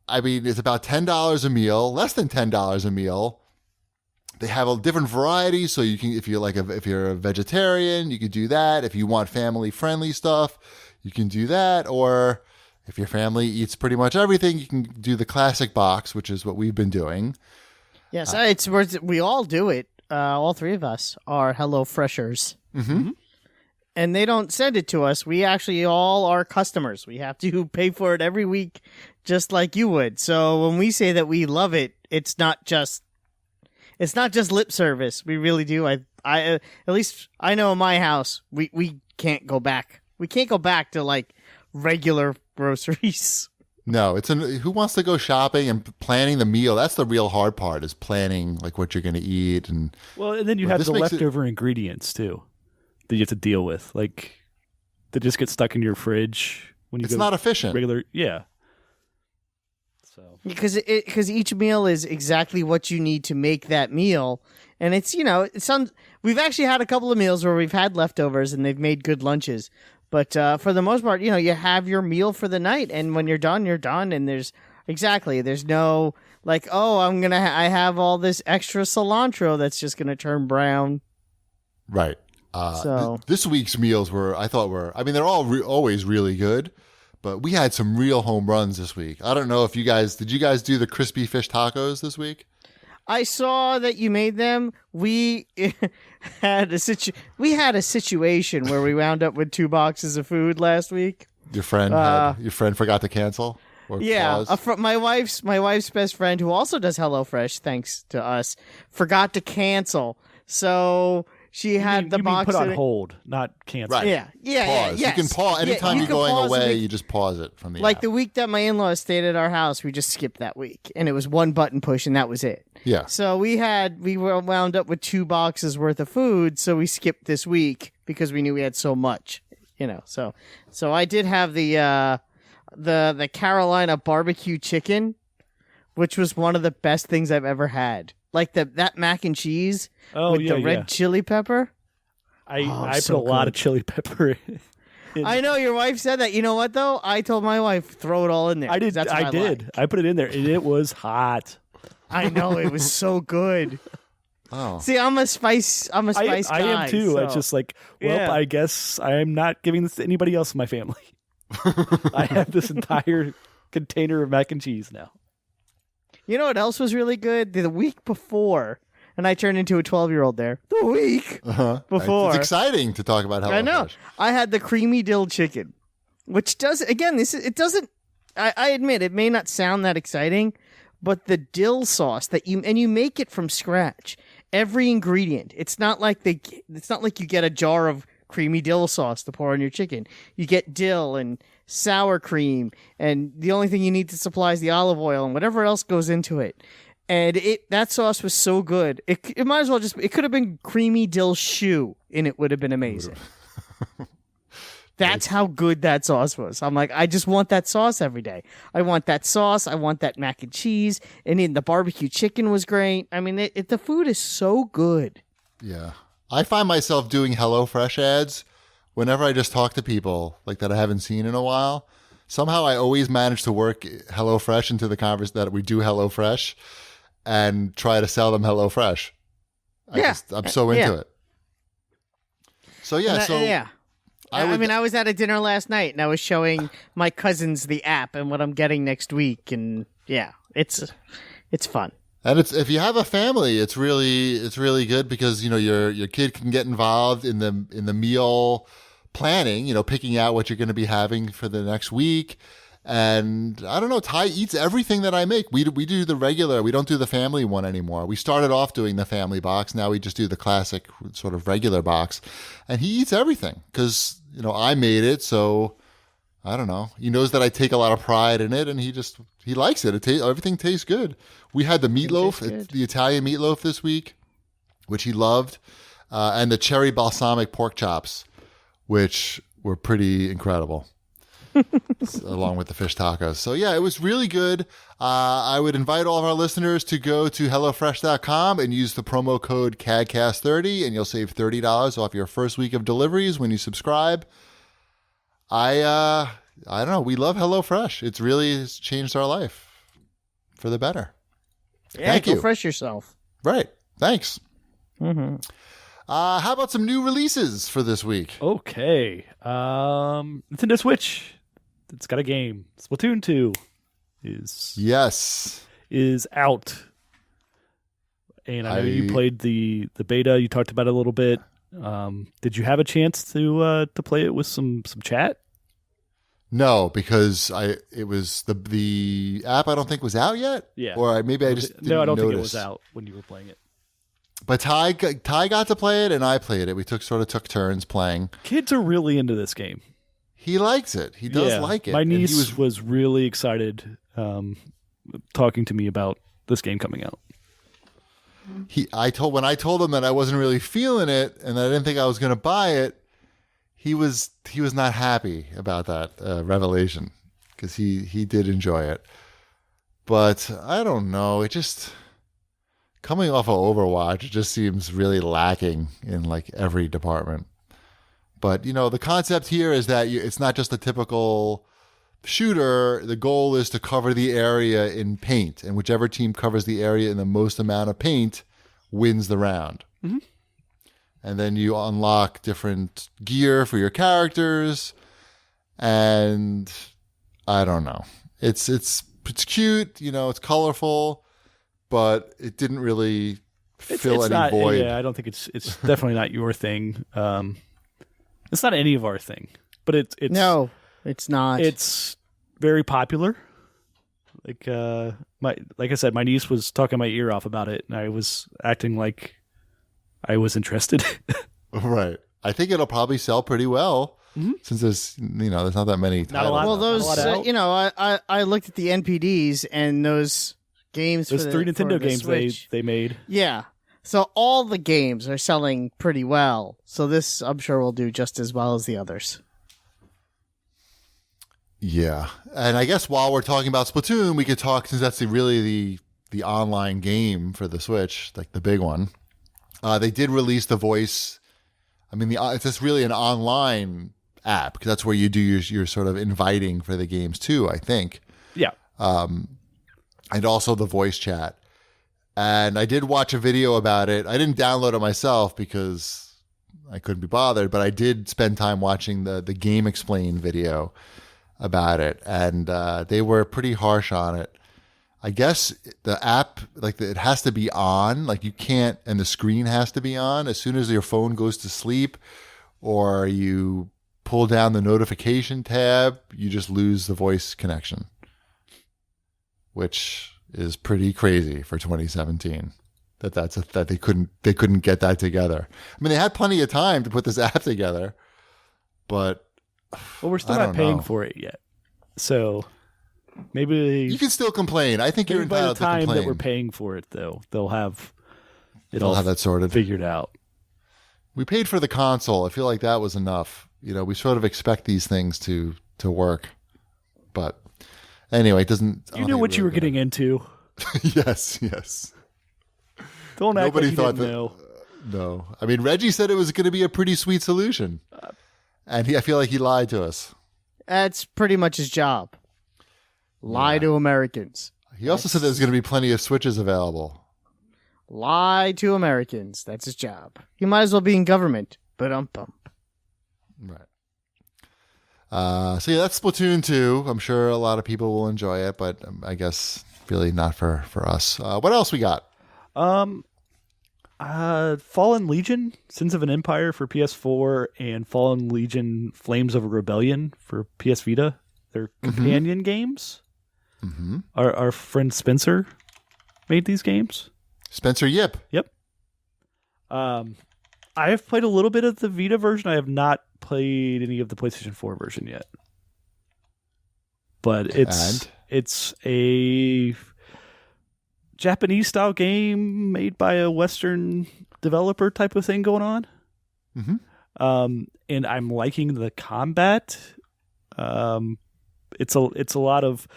it's about $10 a meal, less than $10 a meal. They have a different variety, so you can, if you're a vegetarian, you could do that. If you want family friendly stuff, you can do that. Or if your family eats pretty much everything, you can do the classic box, which is what we've been doing. Yes, we all do it. All three of us are Hello Freshers. Mm-hmm. And they don't send it to us. We actually all are customers. We have to pay for it every week, just like you would. So when we say that we love it, it's not just lip service. We really do. I at least I know in my house, we can't go back. We can't go back to like regular groceries. No, who wants to go shopping and planning the meal? That's the real hard part, is planning like what you're going to eat. And then you have the leftover ingredients too that you have to deal with, like that just get stuck in your fridge when you it's go not efficient. Regular, yeah. So because each meal is exactly what you need to make that meal, and it's we've actually had a couple of meals where we've had leftovers and they've made good lunches, but for the most part, you have your meal for the night, and when you're done, and there's no like, oh, I have all this extra cilantro that's just gonna turn brown. Right. So this week's meals they're all always really good, but we had some real home runs this week. I don't know if did you guys do the crispy fish tacos this week? I saw that you made them. We had a situation where we wound up with 2 boxes of food last week. Your friend forgot to cancel? Or yeah, pause? my wife's best friend, who also does HelloFresh, thanks to us, forgot to cancel. So she had the box put on hold, not cancel. Right. Yeah. Pause. Yes. You can pause anytime you're going away. You just pause it from the like app. the week that my in-laws stayed at our house, we just skipped that week, and it was one button push, and that was it. Yeah. So we wound up with 2 boxes worth of food, so we skipped this week because we knew we had so much. So I did have the Carolina barbecue chicken, which was one of the best things I've ever had. Like that mac and cheese with the red chili pepper. I put a lot of chili pepper in. I know your wife said that. You know what though? I told my wife, throw it all in there. I did. That's what I did. like. I put it in there, and it was hot. I know, it was so good. Oh. See, I'm a spice guy. I am too. So. It's just like, I guess I am not giving this to anybody else in my family. I have this entire container of mac and cheese now. You know what else was really good? The week before, and I turned into a 12-year-old there. The week before. It's exciting to talk about HelloFresh. I know. I had the creamy dill chicken, which does, again, it doesn't, I admit, it may not sound that exciting, but the dill sauce you make it from scratch. Every ingredient. It's not like you get a jar of creamy dill sauce to pour on your chicken. You get dill and sour cream, and the only thing you need to supply is the olive oil and whatever else goes into it. And that sauce was so good. It might as well it could have been creamy dill shoe, and it would have been amazing. That's how good that sauce was. I'm like, I just want that sauce every day. I want that sauce. I want that mac and cheese. And then the barbecue chicken was great. I mean, the food is so good. Yeah. I find myself doing HelloFresh ads whenever I just talk to people like that I haven't seen in a while. Somehow I always manage to work HelloFresh into the conversation that we do HelloFresh and try to sell them HelloFresh. I'm so into it. So yeah, I was at a dinner last night and I was showing my cousins the app and what I'm getting next week, and yeah, it's fun. And if you have a family, it's really good because your kid can get involved in the meal planning, picking out what you're going to be having for the next week. And I don't know, Ty eats everything that I make. We do the regular, we don't do the family one anymore. We started off doing the family box. Now we just do the classic sort of regular box. And he eats everything because, I made it. So I don't know. He knows that I take a lot of pride in it, and he likes it. Everything tastes good. We had the meatloaf, the Italian meatloaf this week, which he loved, and the cherry balsamic pork chops, which were pretty incredible. Along with the fish tacos. So yeah, it was really good. I would invite all of our listeners to go to HelloFresh.com and use the promo code CAGCast30, and you'll save $30 off your first week of deliveries when you subscribe. I don't know. We love HelloFresh. It's really changed our life for the better. Yeah, Thank go you. fresh yourself. Right. Thanks. Mm-hmm. How about some new releases for this week? Okay. Nintendo Switch. It's got a game. Splatoon 2 Yes. is out. And I know you played the beta. You talked about it a little bit. Did you have a chance to play it with some chat? No, because it was the app I don't think was out yet. Yeah. Or maybe I just didn't No, I don't think it notice. was out when you were playing it. But Ty got to play it and I played it. We took turns playing. Kids are really into this game. He likes it. He does like it. My And he niece was really excited talking to me about this game coming out. When I told him that I wasn't really feeling it and that I didn't think I was going to buy it, he was not happy about that revelation because he did enjoy it. But I don't know. It just coming off of Overwatch, it just seems really lacking in like every department. But the concept here is that it's not just a typical shooter. The goal is to cover the area in paint, and whichever team covers the area in the most amount of paint wins the round. Mm-hmm. And then you unlock different gear for your characters, and I don't know. It's cute, it's colorful, but it didn't really fill any void. Yeah, I don't think it's definitely not your thing. It's not any of our thing, but it's No, it's not. It's very popular. Like I said, my niece was talking my ear off about it, and I was acting like I was interested. Right. I think it'll probably sell pretty well since there's not that many titles. Not a lot. Well, those Not a lot out. I looked at the NPDs and those games. Those for three the, Nintendo for the games Switch. they made. Yeah. So all the games are selling pretty well. So this, I'm sure, will do just as well as the others. Yeah. And I guess while we're talking about Splatoon, we could talk, since that's really the online game for the Switch, like the big one. They did release the voice. I mean, it's just really an online app because that's where you do your sort of inviting for the games too, I think. Yeah. And also the voice chat. And I did watch a video about it. I didn't download it myself because I couldn't be bothered, but I did spend time watching the Game Explain video about it. And they were pretty harsh on it. I guess the app, it has to be on, you can't, and the screen has to be on as soon as your phone goes to sleep, or you pull down the notification tab, you just lose the voice connection, which is pretty crazy for 2017. That they couldn't get that together. I mean, they had plenty of time to put this app together, but Well, we're still I not don't paying know. for it yet, so maybe You can still complain. I think you're maybe by the entitled to time complain. that we're paying for it, though, they'll have it They'll all have that sorted. figured out. We paid for the console. I feel like that was enough. We sort of expect these things to work. But anyway, it doesn't. I You don't knew think what it you were really getting into. Yes. Don't act Nobody like you thought didn't that- know. No. I mean, Reggie said it was going to be a pretty sweet solution. And I feel like he lied to us. That's pretty much his job. Lie to Americans. He also said there's going to be plenty of Switches available. Lie to Americans. That's his job. He might as well be in government. Ba-dum-bum. Right. So yeah, that's Splatoon 2. I'm sure a lot of people will enjoy it, but I guess really not for us. What else we got? Fallen Legion, Sins of an Empire for PS4, and Fallen Legion, Flames of a Rebellion for PS Vita. They're companion games. Mm-hmm. Our friend Spencer made these games. Spencer Yip. Yep. I have played a little bit of the Vita version. I have not played any of the PlayStation 4 version yet. But it's a Japanese style game made by a Western developer type of thing going on. Mm-hmm. And I'm liking the combat. It's a lot of,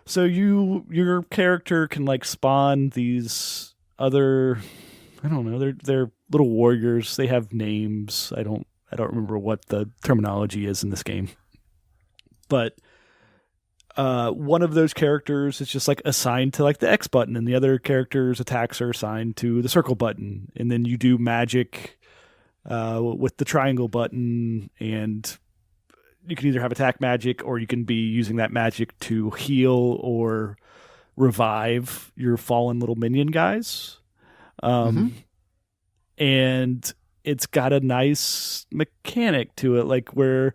so your character can spawn these other, I don't know, they're little warriors. They have names. I don't remember what the terminology is in this game, but one of those characters is just like assigned to like the X button, and the other character's attacks are assigned to the circle button. And then you do magic with the triangle button, and you can either have attack magic, or you can be using that magic to heal or revive your fallen little minion guys. And it's got a nice mechanic to it, like where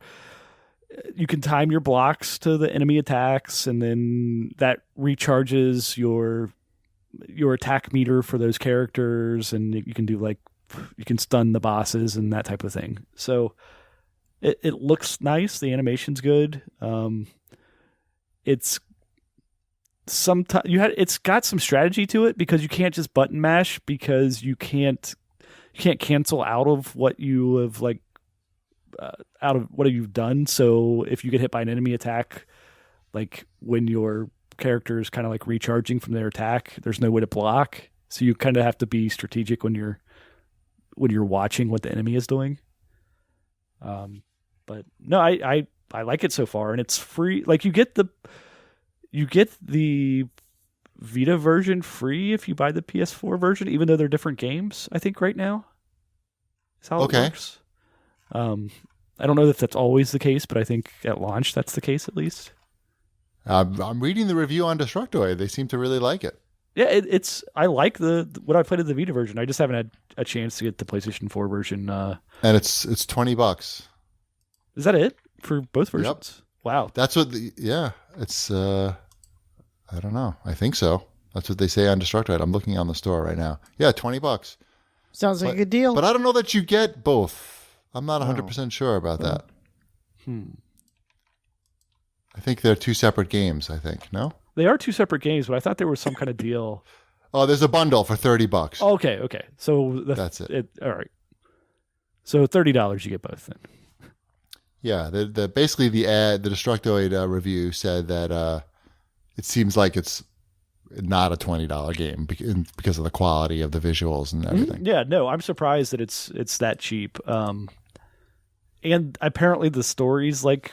you can time your blocks to the enemy attacks, and then that recharges your attack meter for those characters, and you can do like, you can stun the bosses and that type of thing. So it looks nice. The animation's good. It's it's got some strategy to it, because you can't just button mash, because you can't cancel out of what you have out of what you've done. So if you get hit by an enemy attack, like when your character is kind of like recharging from their attack, there's no way to block. So you kind of have to be strategic when you're watching what the enemy is doing. But no, I like it so far, and it's free. Like you get the Vita version free if you buy the PS4 version, even though they're different games, I think right now. Is how it works. I don't know if that's always the case, but I think at launch that's the case at least. I'm reading the review on Destructoid. They seem to really like it. Yeah, I like what I played in the Vita version. I just haven't had a chance to get the PlayStation 4 version. And it's $20. Is that it for both versions? Yep. Wow. That's what it's I don't know. I think so. That's what they say on Destructoid. I'm looking on the store right now. Yeah, $20. Sounds like a good deal. But I don't know that you get both. I'm not 100% sure about that. I think they're two separate games, I think. No? They are two separate games, but I thought there was some kind of deal. Oh, there's a bundle for $30. Oh, okay. So that's it. All right. So $30 you get both then. Yeah, basically the Destructoid review said that it seems like it's not a $20 game because of the quality of the visuals and everything. Yeah, no, I'm surprised that it's that cheap. And apparently the stories like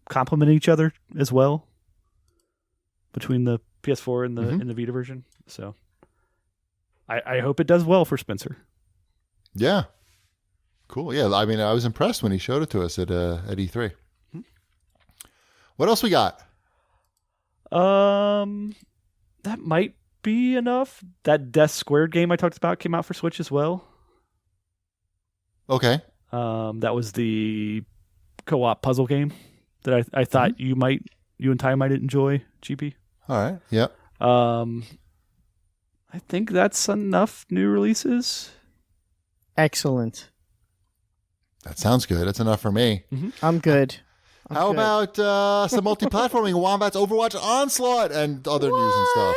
complement each other as well between the PS4 and the Vita version. So I hope it does well for Spencer. Yeah. Cool. Yeah, I mean, I was impressed when he showed it to us at E3. What else we got? That might be enough. That Death Squared game I talked about came out for Switch as well. Okay. That was the co-op puzzle game that I thought you and Ty might enjoy, GP. All right. Yep. I think that's enough new releases. Excellent. That sounds good. That's enough for me. I'm good. How about some multi-platforming? Wombat's Overwatch Onslaught and other news and stuff.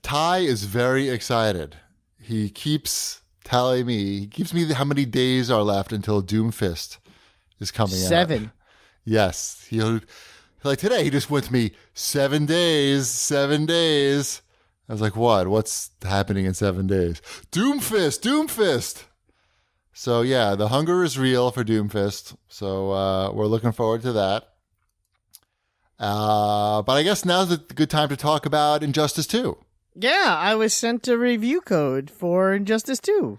Ty is very excited. He keeps telling me, how many days are left until Doomfist is coming 7. out. Yes. Like today, he just went to me, 7 days, 7 days. I was like, what? What's happening in 7 days? Doomfist. So yeah, the hunger is real for Doomfist. So we're looking forward to that. But I guess now's a good time to talk about Injustice 2. Yeah, I was sent a review code for Injustice 2.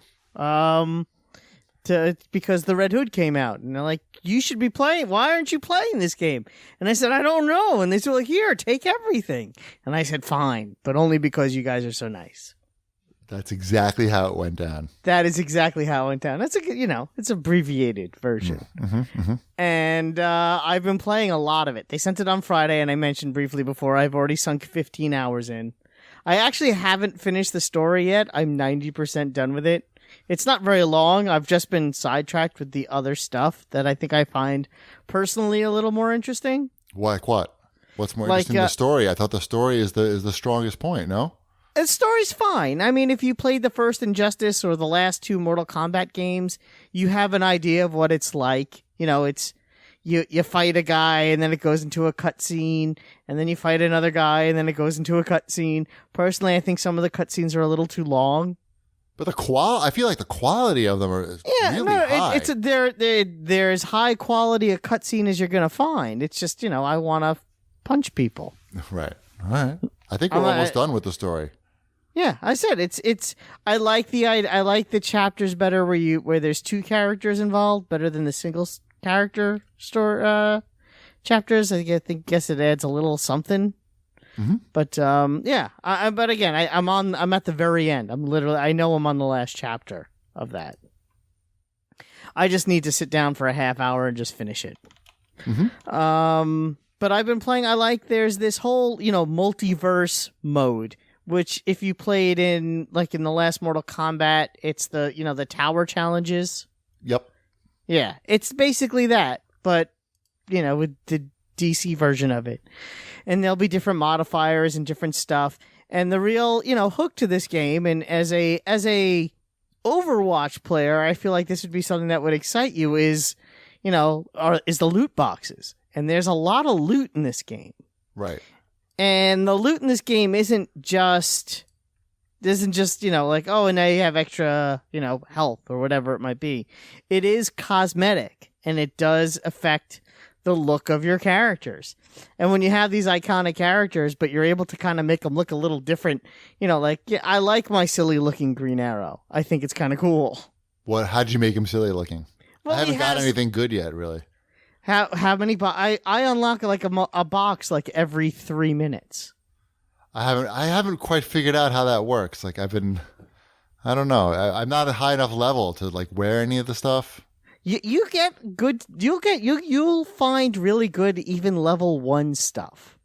Because the Red Hood came out, and they're like, you should be playing. Why aren't you playing this game? And I said, I don't know. And they said, like, here, take everything. And I said, fine, but only because you guys are so nice. That's exactly how it went down. That is exactly how it went down. That's it's abbreviated version. And I've been playing a lot of it. They sent it on Friday, and I mentioned briefly before, I've already sunk 15 hours in. I actually haven't finished the story yet. I'm 90% done with it. It's not very long. I've just been sidetracked with the other stuff that I think I find personally a little more interesting. Like what? What's more interesting than the story? I thought the story is the strongest point, no? The story's fine. I mean, if you played the first Injustice or the last 2 Mortal Kombat games, you have an idea of what it's like. It's you fight a guy and then it goes into a cutscene, and then you fight another guy and then it goes into a cutscene. Personally, I think some of the cutscenes are a little too long. But I feel like the quality of them are really high. They're as high quality a cutscene as you're gonna find. It's just I want to punch people. Right. All right. I think we're almost done with the story. Yeah, I said it's. I like the chapters better where there's two characters involved better than the single character chapters. I guess it adds a little something. Mm-hmm. But but again, I'm at the very end. I know I'm on the last chapter of that. I just need to sit down for a half hour and just finish it. Mm-hmm. But I've been playing. There's this whole multiverse mode, which if you played in the last Mortal Kombat, it's the tower challenges. Yep. Yeah, it's basically that, but with the DC version of it. And there'll be different modifiers and different stuff. And the real, hook to this game, and as a Overwatch player, I feel like this would be something that would excite you is the loot boxes. And there's a lot of loot in this game. Right. And the loot in this game isn't just and now you have extra, health or whatever it might be. It is cosmetic, and it does affect the look of your characters. And when you have these iconic characters, but you're able to kind of make them look a little different, I like my silly looking Green Arrow. I think it's kind of cool. How did you make him silly looking? Well, I haven't got anything good yet, really. How many? I unlock a box every 3 minutes. I haven't quite figured out how that works. I don't know. I'm not at high enough level to wear any of the stuff. You'll find really good even level 1 stuff.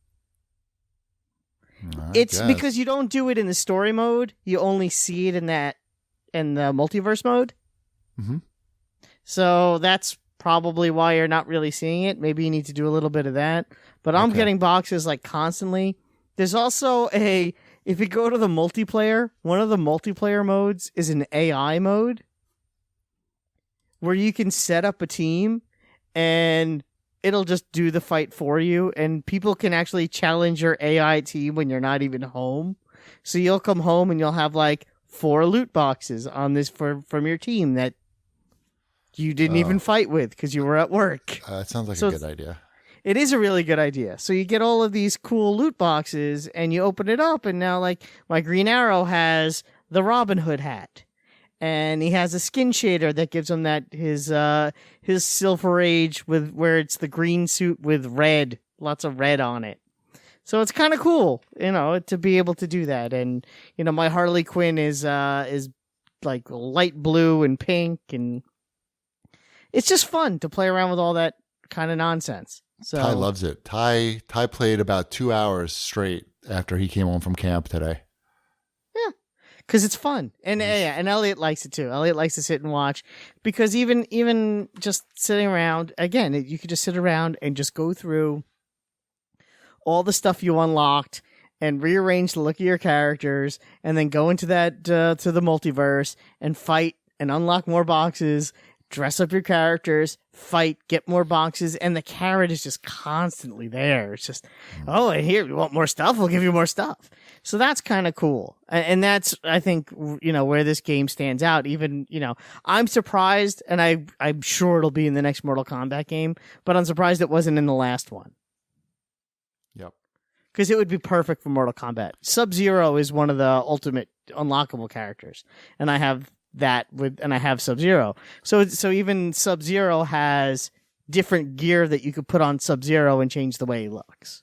It's because you don't do it in the story mode. You only see it in the multiverse mode. Mm-hmm. So that's probably why you're not really seeing it. Maybe you need to do a little bit of that. But I'm getting boxes constantly. There's also if you go to the multiplayer, one of the multiplayer modes is an AI mode where you can set up a team and it'll just do the fight for you, and people can actually challenge your AI team when you're not even home. So you'll come home and you'll have 4 loot boxes on this from your team that you didn't even fight with because you were at work. That sounds like a good idea. It is a really good idea. So you get all of these cool loot boxes and you open it up, and now my Green Arrow has the Robin Hood hat. And he has a skin shader that gives him his Silver Age where it's the green suit with red, lots of red on it. So it's kind of cool, to be able to do that. And my Harley Quinn is light blue and pink, and it's just fun to play around with all that kind of nonsense. So Ty loves it. Ty played about 2 hours straight after he came home from camp today. Yeah, because it's fun, and Elliot likes it too. Elliot likes to sit and watch, because even just sitting around, again, you could just sit around and just go through all the stuff you unlocked and rearrange the look of your characters, and then go into that to the multiverse and fight and unlock more boxes. Dress up your characters, fight, get more boxes, and the carrot is just constantly there. It's just, and here, you want more stuff? We'll give you more stuff. So that's kind of cool. And that's, I think, where this game stands out. Even, I'm surprised, and I'm sure it'll be in the next Mortal Kombat game, but I'm surprised it wasn't in the last one. Yep. Because it would be perfect for Mortal Kombat. Sub-Zero is one of the ultimate unlockable characters, and I have and I have Sub-Zero. So even Sub-Zero has different gear that you could put on Sub-Zero and change the way he looks.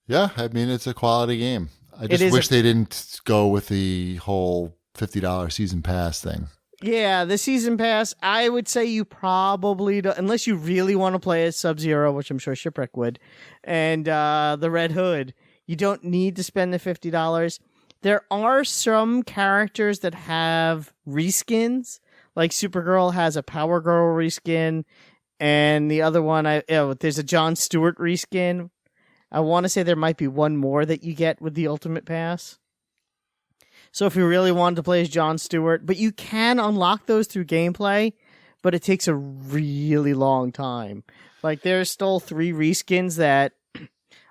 Yeah, I mean, it's a quality game. I just wish they didn't go with the whole $50 season pass thing. Yeah, the season pass, I would say you probably don't, unless you really want to play as Sub-Zero, which I'm sure Shipwreck would, and the Red Hood, you don't need to spend the $50. There are some characters that have reskins, like Supergirl has a Power Girl reskin, and the other one, there's a Jon Stewart reskin. I want to say there might be one more that you get with the Ultimate Pass. So if you really wanted to play as Jon Stewart, but you can unlock those through gameplay, but it takes a really long time. There's still 3 reskins that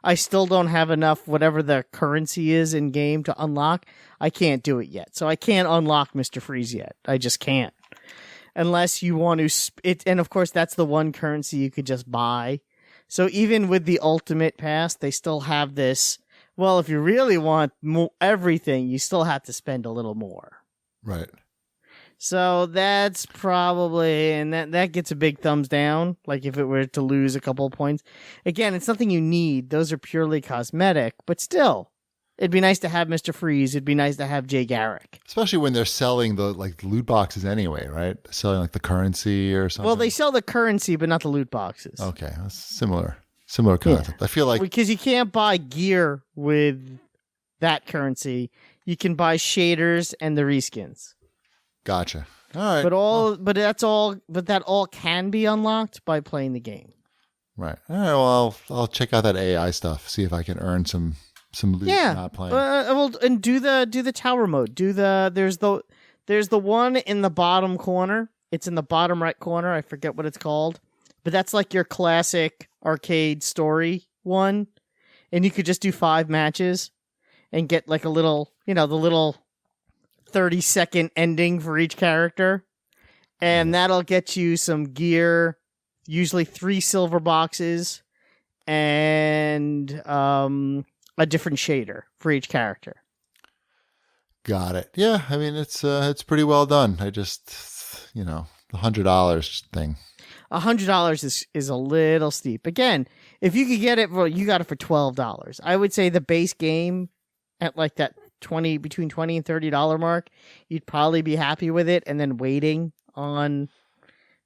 I still don't have enough, whatever the currency is in game, to unlock. I can't do it yet. So I can't unlock Mr. Freeze yet. I just can't. Unless you want to... and of course, that's the one currency you could just buy. So even with the Ultimate Pass, they still have this... Well, if you really want everything, you still have to spend a little more. Right. So that's probably, and that gets a big thumbs down, like if it were to lose a couple of points. Again, it's nothing you need. Those are purely cosmetic, but still, it'd be nice to have Mr. Freeze. It'd be nice to have Jay Garrick. Especially when they're selling the loot boxes anyway, right? Selling like the currency or something. Well, they sell the currency, but not the loot boxes. Okay, that's similar concept. I feel like... Because you can't buy gear with that currency. You can buy shaders and the reskins. Gotcha. All right. But that all can be unlocked by playing the game. Right. All right. Well, I'll check out that AI stuff. See if I can earn some loot. Not playing. Well, and do the tower mode. There's the one in the bottom corner. It's in the bottom right corner. I forget what it's called, but that's like your classic arcade story one, and you could just do 5 matches and get like a little, the little 30-second ending for each character, and that'll get you some gear, usually 3 silver boxes, and a different shader for each character. Got it. Yeah, I mean it's pretty well done. I just the $100 thing. $100 is a little steep. Again, if you could get it, well, you got it for $12. I would say the base game at like that between $20 and $30 mark, you'd probably be happy with it, and then waiting on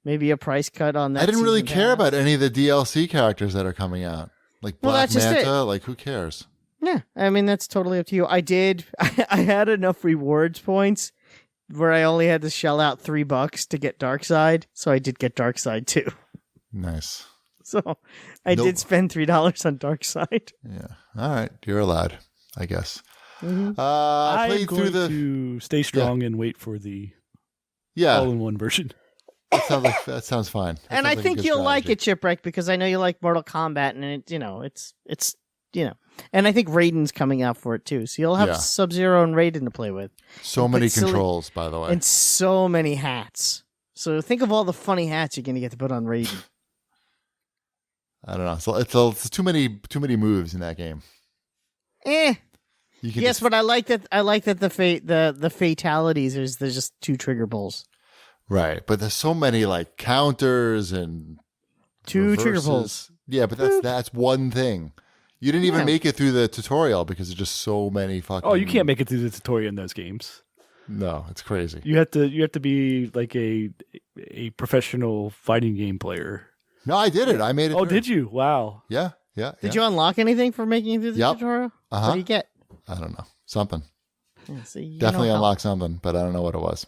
maybe a price cut on that. I didn't really season care pass. about any of the DLC characters that are coming out, like Well, Black that's just Manta. it. Like, who cares? Yeah, I mean that's totally up to you. I had enough rewards points where I only had to shell out $3 to get Darkseid, so I did get Darkseid too. Nice. So I did spend $3 on Darkseid. Yeah. All right, you're allowed, I guess. Mm-hmm. I played I'm through going to stay strong and wait for the all-in-one version. That sounds fine. And I think you'll like it, Chipwreck, because I know you like Mortal Kombat, and it's and I think Raiden's coming out for it too, so you'll have Sub-Zero and Raiden to play with. So many controls, by the way, and so many hats. So think of all the funny hats you're going to get to put on Raiden. I don't know. So it's too many moves in that game. But I like that the fatalities there's just 2 trigger pulls. Right, but there's so many like counters and 2 reverses. trigger pulls. Yeah, but that's one thing. You didn't even make it through the tutorial because there's just so many fucking... Oh, you can't make it through the tutorial in those games. No, it's crazy. You have to be like a professional fighting game player. No, I did it. I made it. Oh, did you? Wow. Yeah. Did you unlock anything for making it through the tutorial? Uh-huh. What do you get? I don't know. Something. Yeah, see, Definitely unlocked something, but I don't know what it was.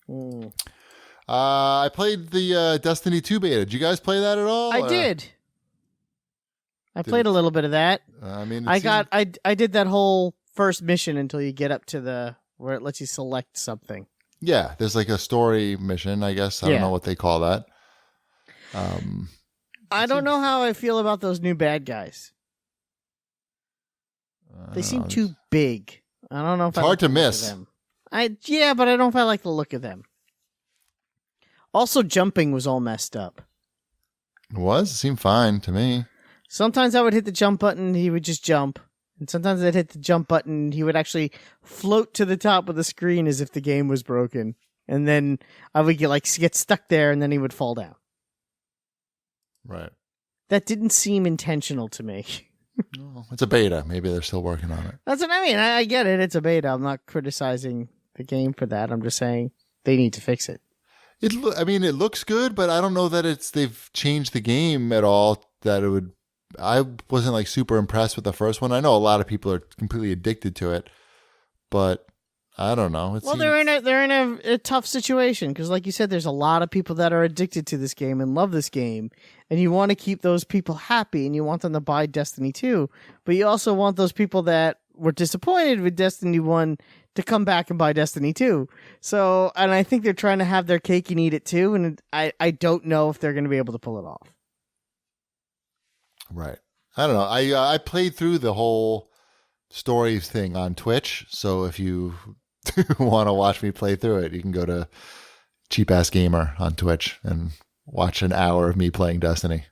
Mm. I played the Destiny 2 beta. Did you guys play that at all? I did. I played a little bit of that. I mean, I did that whole first mission until you get up to where it lets you select something. Yeah, there's like a story mission, I guess. I don't know what they call that. I don't know how I feel about those new bad guys. They seem too big. I don't know if it's hard to miss them. But I don't know if I like the look of them. Also, jumping was all messed up. It seemed fine to me. Sometimes I would hit the jump button, he would just jump. And sometimes I'd hit the jump button, he would actually float to the top of the screen as if the game was broken. And then I would get stuck there, and then he would fall down. Right. That didn't seem intentional to me. Well, it's a beta. Maybe they're still working on it. That's what I mean. I get it. It's a beta. I'm not criticizing the game for that. I'm just saying they need to fix it. It looks good, but I don't know that they've changed the game at all. I wasn't like super impressed with the first one. I know a lot of people are completely addicted to it, but I don't know. They're in a tough situation because, like you said, there's a lot of people that are addicted to this game and love this game, and you want to keep those people happy and you want them to buy Destiny 2, but you also want those people that were disappointed with Destiny 1 to come back and buy Destiny 2. So, and I think they're trying to have their cake and eat it too, and I don't know if they're going to be able to pull it off. Right. I don't know. I played through the whole stories thing on Twitch. So if you want to watch me play through it, you can go to Cheap Ass Gamer on Twitch and watch an hour of me playing Destiny.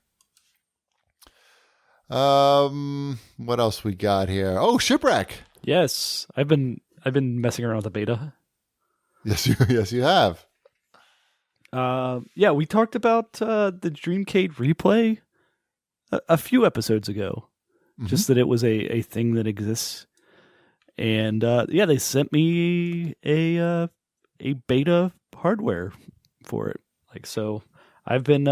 What else we got here? Oh, Shipwreck. Yes, I've been messing around with the beta. Yes, you have. Yeah, we talked about the Dreamcade replay a few episodes ago. Just that it was a thing that exists. And yeah, they sent me a beta hardware for it. Like, so I've been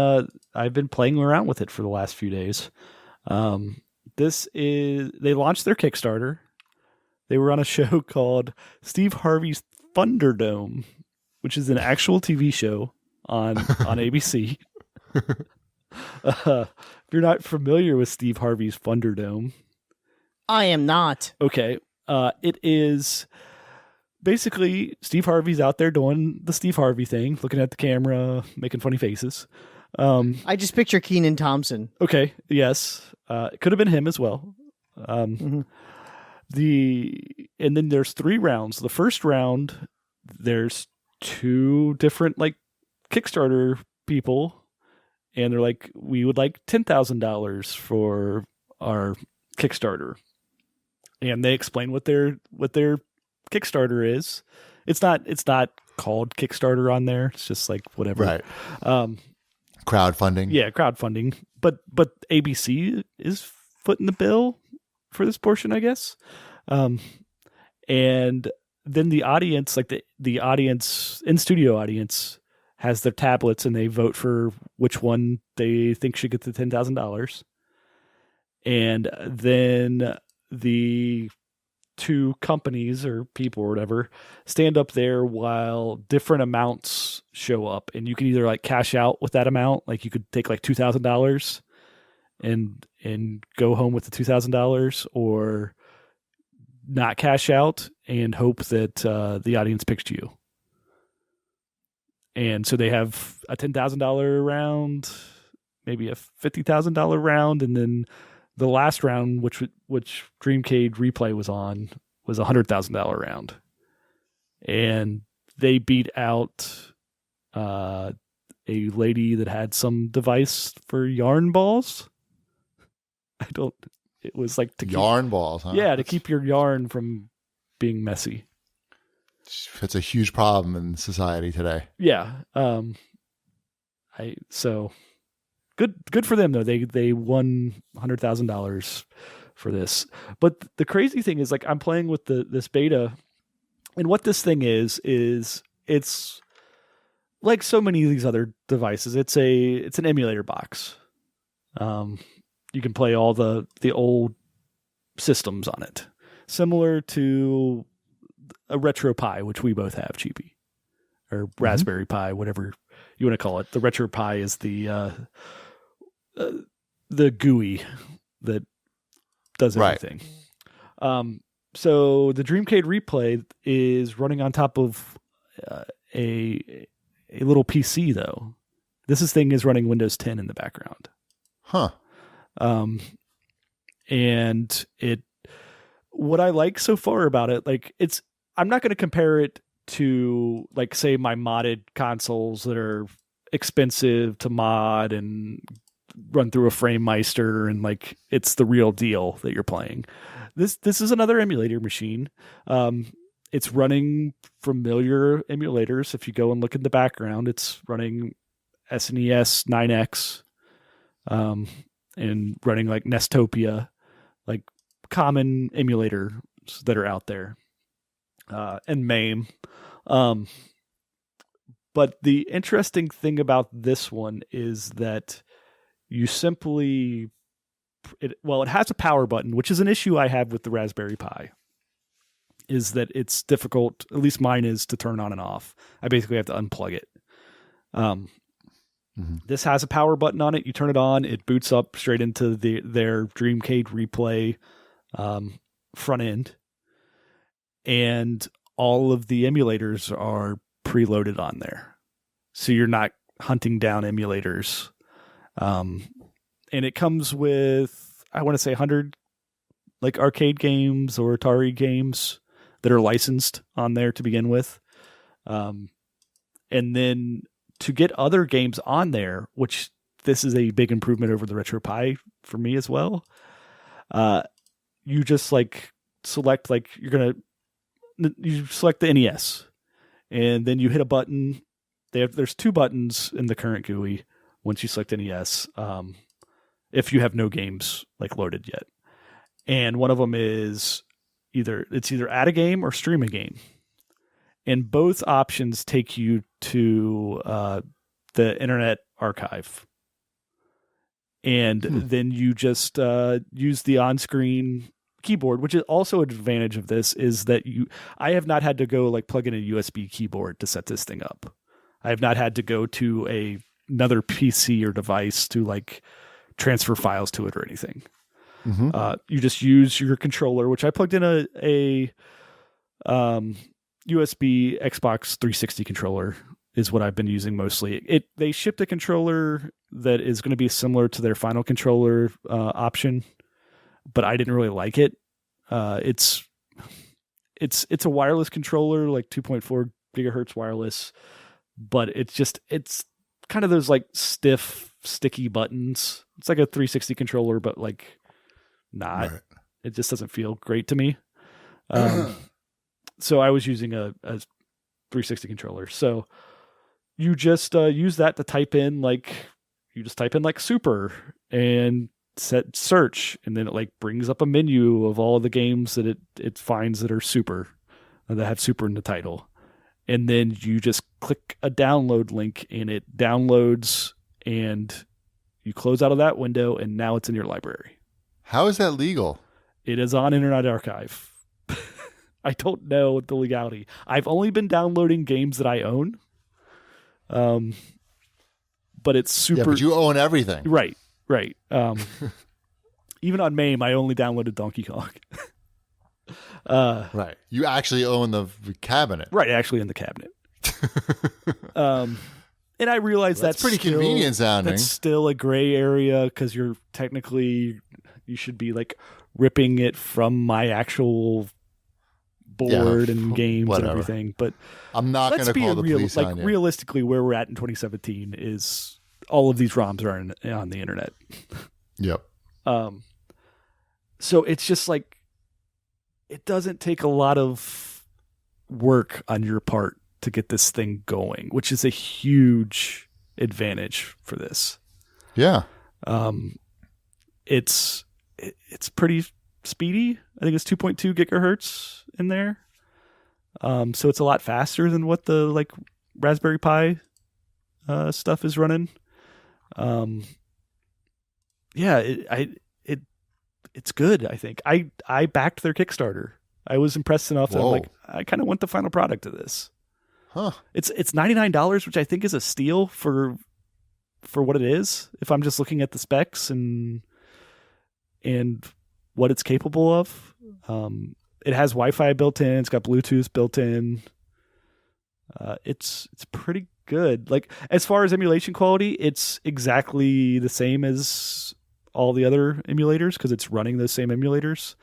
playing around with it for the last few days. They launched their Kickstarter. They were on a show called Steve Harvey's Thunderdome, which is an actual TV show on ABC. If you're not familiar with Steve Harvey's Thunderdome, I am not. okay, it is basically Steve Harvey's out there doing the Steve Harvey thing, looking at the camera, making funny faces. I just picture Keenan Thompson. Okay, yes, it could have been him as well. And then there's 3 rounds. The first round, there's 2 different like Kickstarter people, and they're like, we would like $10,000 for our Kickstarter, and they explain what their Kickstarter is. It's not called Kickstarter on there. It's just like whatever. Right. Crowdfunding. Yeah, crowdfunding. But ABC is footing the bill for this portion, I guess. And then the audience, like the audience, in-studio audience, has their tablets and they vote for which one they think should get the $10,000. And then the 2 companies or people or whatever stand up there while different amounts show up, and you can either like cash out with that amount, like you could take like $2,000 and go home with the $2,000, or not cash out and hope that the audience picks you. And so they have a $10,000 round, maybe a $50,000 round, and then the last round, which Dreamcade Replay was on, was a $100,000 round, and they beat out a lady that had some device for yarn balls. It was like to yarn balls, huh? Yeah, to keep your yarn from being messy. It's a huge problem in society today. Yeah. So good for them though. They won $100,000 for this. But the crazy thing is, like, I'm playing with this beta, and what this thing is it's like so many of these other devices. It's an emulator box. You can play all the old systems on it, similar to a Retro Pi, which we both have, Cheapy, or Raspberry Pi, whatever you want to call it. The Retro Pi is the GUI that does everything. Right. So the Dreamcade Replay is running on top of a little PC, though. This thing is running Windows 10 in the background. Huh. And what I like so far about it, like, I'm not going to compare it to, like, say, my modded consoles that are expensive to mod and run through a FrameMeister and, like, it's the real deal that you're playing. This is another emulator machine. It's running familiar emulators. If you go and look in the background, it's running SNES 9X, and running like Nestopia, like common emulators that are out there, and MAME. But the interesting thing about this one is that you simply, it has a power button, which is an issue I have with the Raspberry Pi, is that it's difficult, at least mine is, to turn on and off. I basically have to unplug it. This has a power button on it. You turn it on, it boots up straight into their Dreamcade Replay front end. And all of the emulators are preloaded on there. So you're not hunting down emulators. And it comes with, I want to say 100 like arcade games or Atari games that are licensed on there to begin with. And then to get other games on there, which this is a big improvement over the RetroPie for me as well. You just like select like you select the NES, and then you hit a button. There's 2 buttons in the current GUI once you select NES. If you have no games like loaded yet, and one of them is either add a game or stream a game, and both options take you to the Internet Archive, and then you just use the on-screen keyboard, which is also an advantage of this is that I have not had to go like plug in a USB keyboard to set this thing up. I have not had to go to another PC or device to like transfer files to it or anything. Mm-hmm. You just use your controller, which I plugged in a USB Xbox 360 controller is what I've been using mostly. They shipped a controller that is going to be similar to their final controller option, but I didn't really like it. It's a wireless controller, like 2.4 gigahertz wireless, but it's kind of those like stiff, sticky buttons. It's like a 360 controller, but like not. Right. It just doesn't feel great to me. So I was using a 360 controller. So you just use that to type in like super and set search, and then it like brings up a menu of all the games that it finds that are super, that have super in the title. And then you just click a download link and it downloads, and you close out of that window, and now it's in your library. How is that legal? It is on Internet Archive. I don't know the legality. I've only been downloading games that I own. But it's super. Yeah, but you own everything. Right. Even on MAME, I only downloaded Donkey Kong. Right. You actually own the cabinet. Right, actually in the cabinet. And I realize that's pretty still, convenient sounding. That's still a gray area because you should be like ripping it from my actual board and games and everything. But I'm not going to call the police on you. Realistically, where we're at in 2017 is all of these ROMs are on the internet. Yep. So it's just like, it doesn't take a lot of work on your part to get this thing going, which is a huge advantage for this. Yeah. It's pretty speedy. I think it's 2.2 gigahertz in there. So it's a lot faster than what the like Raspberry Pi stuff is running. It's good. I think I backed their Kickstarter. I was impressed enough that I'm like, I kind of want the final product of this. Huh. It's $99, which I think is a steal for what it is. If I'm just looking at the specs and what it's capable of. It has Wi-Fi built in. It's got Bluetooth built in. It's pretty good. Like, as far as emulation quality, it's exactly the same as all the other emulators because it's running those same emulators.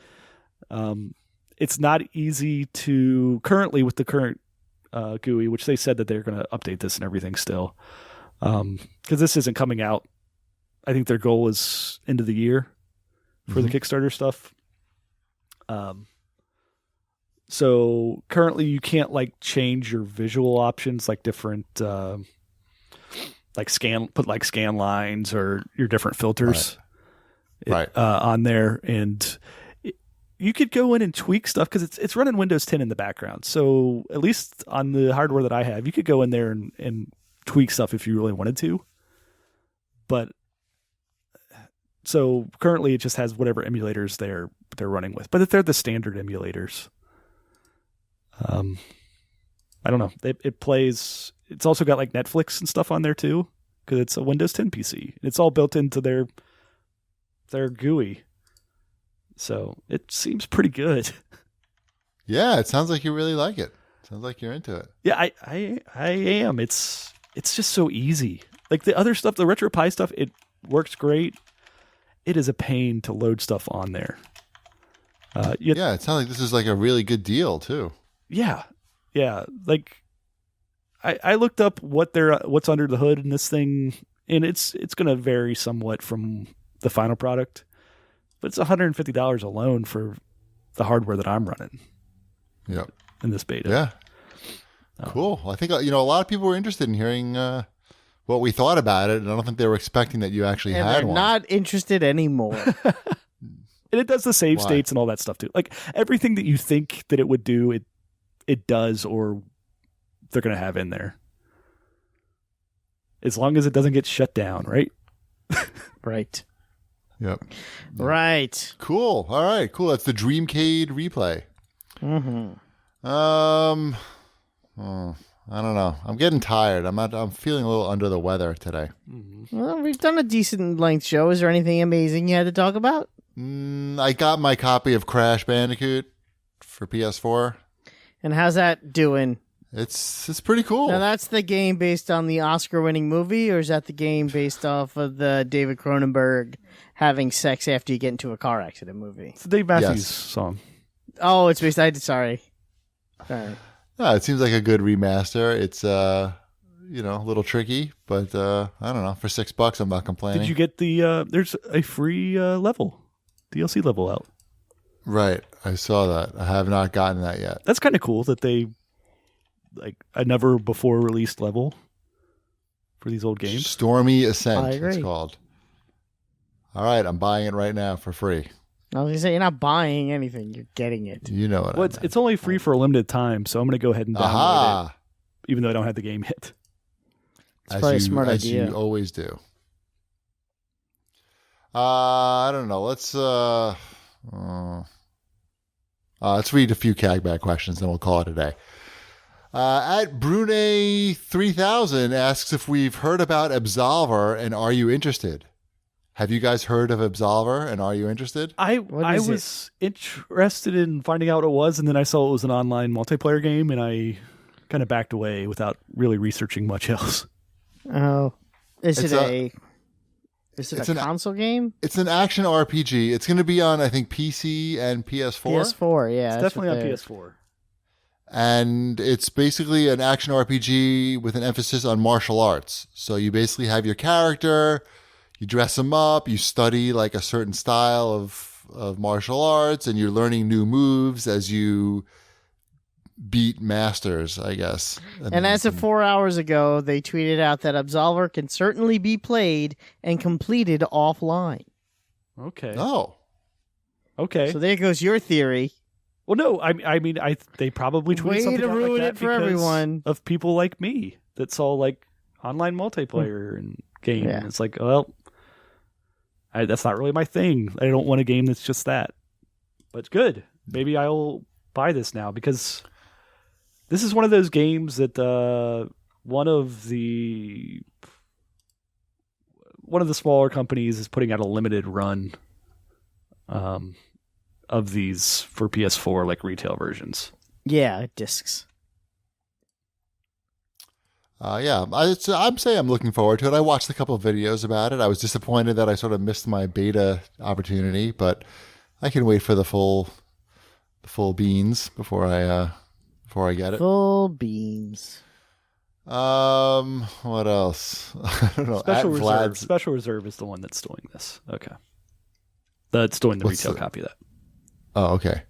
It's not easy to currently with the current GUI, which they said that they're going to update this and everything still, because this isn't coming out. I think their goal is end of the year for the Kickstarter stuff. So currently you can't like change your visual options, like different, like scan lines or your different filters on there. And you could go in and tweak stuff because it's running Windows 10 in the background. So at least on the hardware that I have, you could go in there and tweak stuff if you really wanted to. But so currently it just has whatever emulators they're running with, but they're the standard emulators. I don't know. It plays. It's also got like Netflix and stuff on there too, because it's a Windows 10 PC. It's all built into their GUI, so it seems pretty good. Yeah, it sounds like you really like it. Sounds like you're into it. Yeah, I am. It's just so easy. Like the other stuff, the RetroPie stuff, it works great. it is a pain to load stuff on there. Yeah, it sounds like this is like a really good deal too. Yeah. Like I looked up what's under the hood in this thing, and it's going to vary somewhat from the final product, but it's $150 alone for the hardware that I'm running. Yep. In this beta. Yeah. Cool. I think a lot of people were interested in hearing what we thought about it, and I don't think they were expecting that you actually And had they're one. not interested anymore. And it does the save Why? states and all that stuff too. Like everything that you think that it would do, it does, or they're going to have in there. As long as it doesn't get shut down, right? Right. Yep. Right. Cool. All right. Cool. That's the Dreamcade replay. Mm-hmm. I don't know. I'm getting tired. I'm feeling a little under the weather today. Well, we've done a decent length show. Is there anything amazing you had to talk about? I got my copy of Crash Bandicoot for PS4. And how's that doing? It's pretty cool. Now, that's the game based on the Oscar-winning movie, or is that the game based off of the David Cronenberg having sex after you get into a car accident movie? It's the Dave Matthews Yes. song. Oh, it's based. Sorry. All right. It seems like a good remaster. It's a little tricky, but I don't know. For $6, I'm not complaining. Did you get the? There's a free level, DLC level out. Right. I saw that. I have not gotten that yet. That's kind of cool that they like a never before released level for these old games. Stormy Ascent, I agree. it's called. All right, I'm buying it right now for free. I was gonna say you're not buying anything; you're getting it. You know what Well, I meant. it's only free for a limited time, so I'm going to go ahead and download it, Aha! even though I don't have the game yet. It's probably a smart as idea. you always do. I don't know. Let's read a few CAGCast questions, then we'll call it a day. At Brune 3000 asks if we've heard about Absolver and are you interested? Have you guys heard of Absolver and are you interested? I is was interested in finding out what it was, and then I saw it was an online multiplayer game, and I kind of backed away without really researching much else. Oh, is It's it a an- console game? It's an action RPG. It's going to be on, I think, PC and PS4. PS4, yeah, It's that's definitely what on they're- PS4. And it's basically an action RPG with an emphasis on martial arts. So you basically have your character, you dress him up, you study like a certain style of martial arts, and you're learning new moves as you beat masters, I guess. And as of 4 hours ago, they tweeted out that Absolver can certainly be played and completed offline. Okay. Oh, Okay. So there goes your theory. Well, no, I mean, they probably tweeted Way something to out ruin like that it for because everyone. of people like me that saw like online multiplayer and game. Yeah. And it's like, well, that's not really my thing. I don't want a game that's just that. But it's good. Maybe I'll buy this now because this is one of those games that one of the smaller companies is putting out a limited run of these for PS4, like retail versions. Yeah, discs. yeah. I'm saying I'm looking forward to it. I watched a couple of videos about it. I was disappointed that I sort of missed my beta opportunity, but I can wait for the full beans before I get it. Full beans. What else? I don't know. Special At Reserve. Vlad's- Special Reserve is the one that's doing this. Okay. That's doing the What's retail the- copy of that. Oh, okay.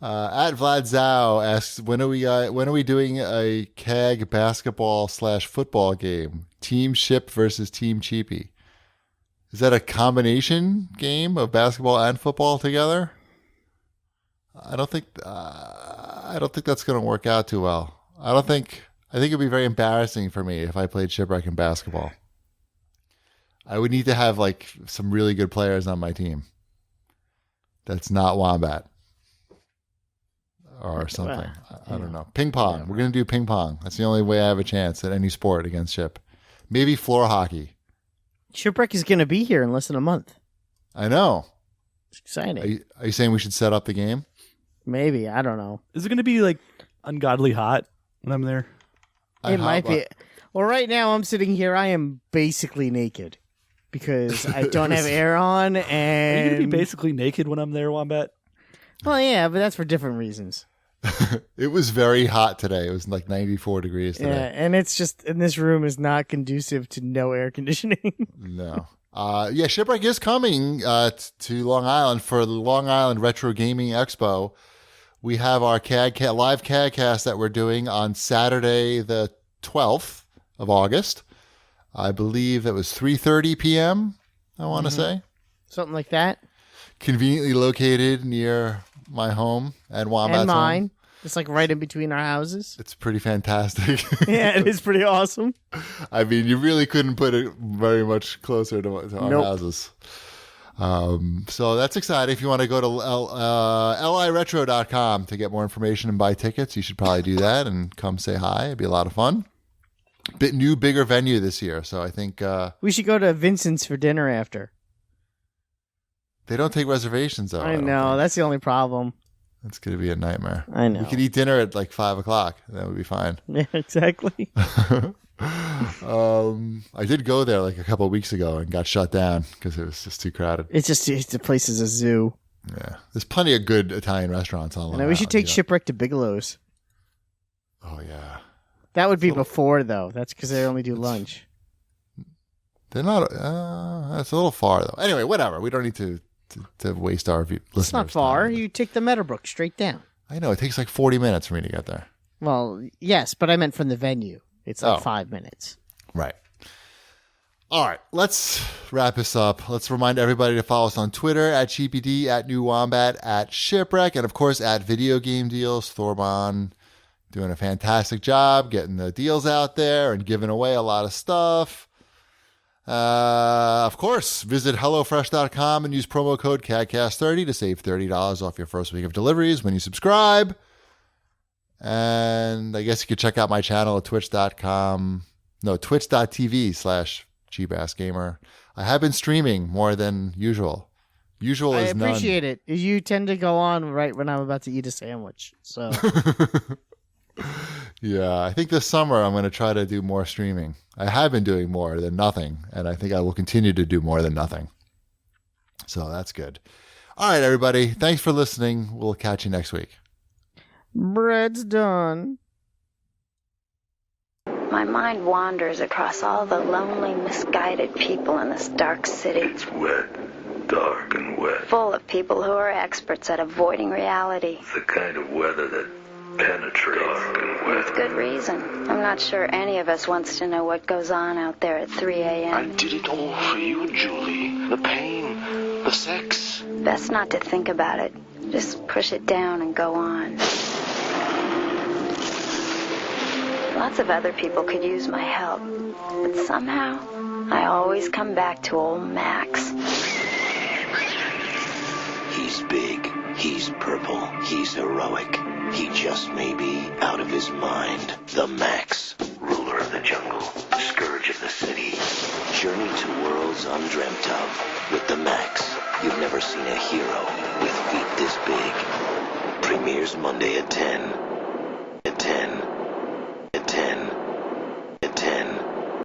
At Vlad Zhao asks, when are we doing a CAG basketball/football game? Team Ship versus Team Cheapy. Is that a combination game of basketball and football together? I don't think that's going to work out too well. I think it'd be very embarrassing for me if I played Shipwreck in basketball. I would need to have like some really good players on my team. That's not Wombat or something. I don't know. Ping pong. We're going to do ping pong. That's the only way I have a chance at any sport against Ship. Maybe floor hockey. Shipwreck is going to be here in less than a month. I know. It's exciting. Are you saying we should set up the game? Maybe. I don't know. Is it going to be like ungodly hot when I'm there? It might be. Well, right now I'm sitting here. I am basically naked. because I don't have air on, Are you and gonna be basically naked when I'm there, Wombat? well, yeah, but that's for different reasons. It was very hot today. It was like 94 degrees Yeah, today. and it's just, and this room is not conducive to no air conditioning. No. Yeah, Shipwreck is coming to Long Island for the Long Island Retro Gaming Expo. We have our live CAGcast that we're doing on Saturday, the 12th of August. I believe it was 3:30 p.m., I want to say. Something like that. Conveniently located near my home and Wombat's And mine. home. It's like right in between our houses. It's pretty fantastic. Yeah, it is pretty awesome. I mean, you really couldn't put it very much closer to our Nope. houses. So that's exciting. If you want to go to liretro.com to get more information and buy tickets, you should probably do that and come say hi. It'd be a lot of fun. New, bigger venue this year. So I think We should go to Vincent's for dinner after. they don't take reservations, though. I don't know. think. That's the only problem. That's going to be a nightmare. I know. We could eat dinner at like 5 o'clock. That would be fine. Yeah, exactly. I did go there like a couple of weeks ago and got shut down because it was just too crowded. The place is a zoo. Yeah, there's plenty of good Italian restaurants on Long And we should Island, take you know. Shipwreck to Bigelow's. Oh yeah, That would be before, though. That's because they only do lunch. they're not. That's a little far though. Anyway, whatever. We don't need to waste our listeners. It's not far. time. You take the Meadowbrook straight down. I know it takes like 40 minutes for me to get there. Well, yes, but I meant from the venue. It's like 5 minutes. Right. All right, let's wrap this up. Let's remind everybody to follow us on Twitter at GPD, at New Wombat, at Shipwreck, and of course at Video Game Deals. Thorban doing a fantastic job getting the deals out there and giving away a lot of stuff. Of course, visit HelloFresh.com and use promo code CAGCast30 to save $30 off your first week of deliveries when you subscribe. And I guess you could check out my channel at twitch.tv/GBassGamer. I have been streaming more than usual. Usual I is none. appreciate it. You tend to go on right when I'm about to eat a sandwich. So Yeah, I think this summer I'm going to try to do more streaming. I have been doing more than nothing, and I think I will continue to do more than nothing. So that's good. All right, everybody. Thanks for listening. We'll catch you next week. bread's done. My mind wanders across all the lonely, misguided people in this dark city. It's wet, dark and wet. Full of people who are experts at avoiding reality. It's the kind of weather that penetrates. Dark and With wet. good reason. I'm not sure any of us wants to know what goes on out there at 3 I a.m. did it all for you, Julie. The pain, the sex. Best not to think about it. Just push it down and go on. Lots of other people could use my help. But somehow, I always come back to old Max. He's big, he's purple, he's heroic. He just may be out of his mind. The Max. Ruler of the jungle, scourge of the city. Journey to worlds undreamt of. With the Max. You've never seen a hero with feet this big. Premieres Monday at 10.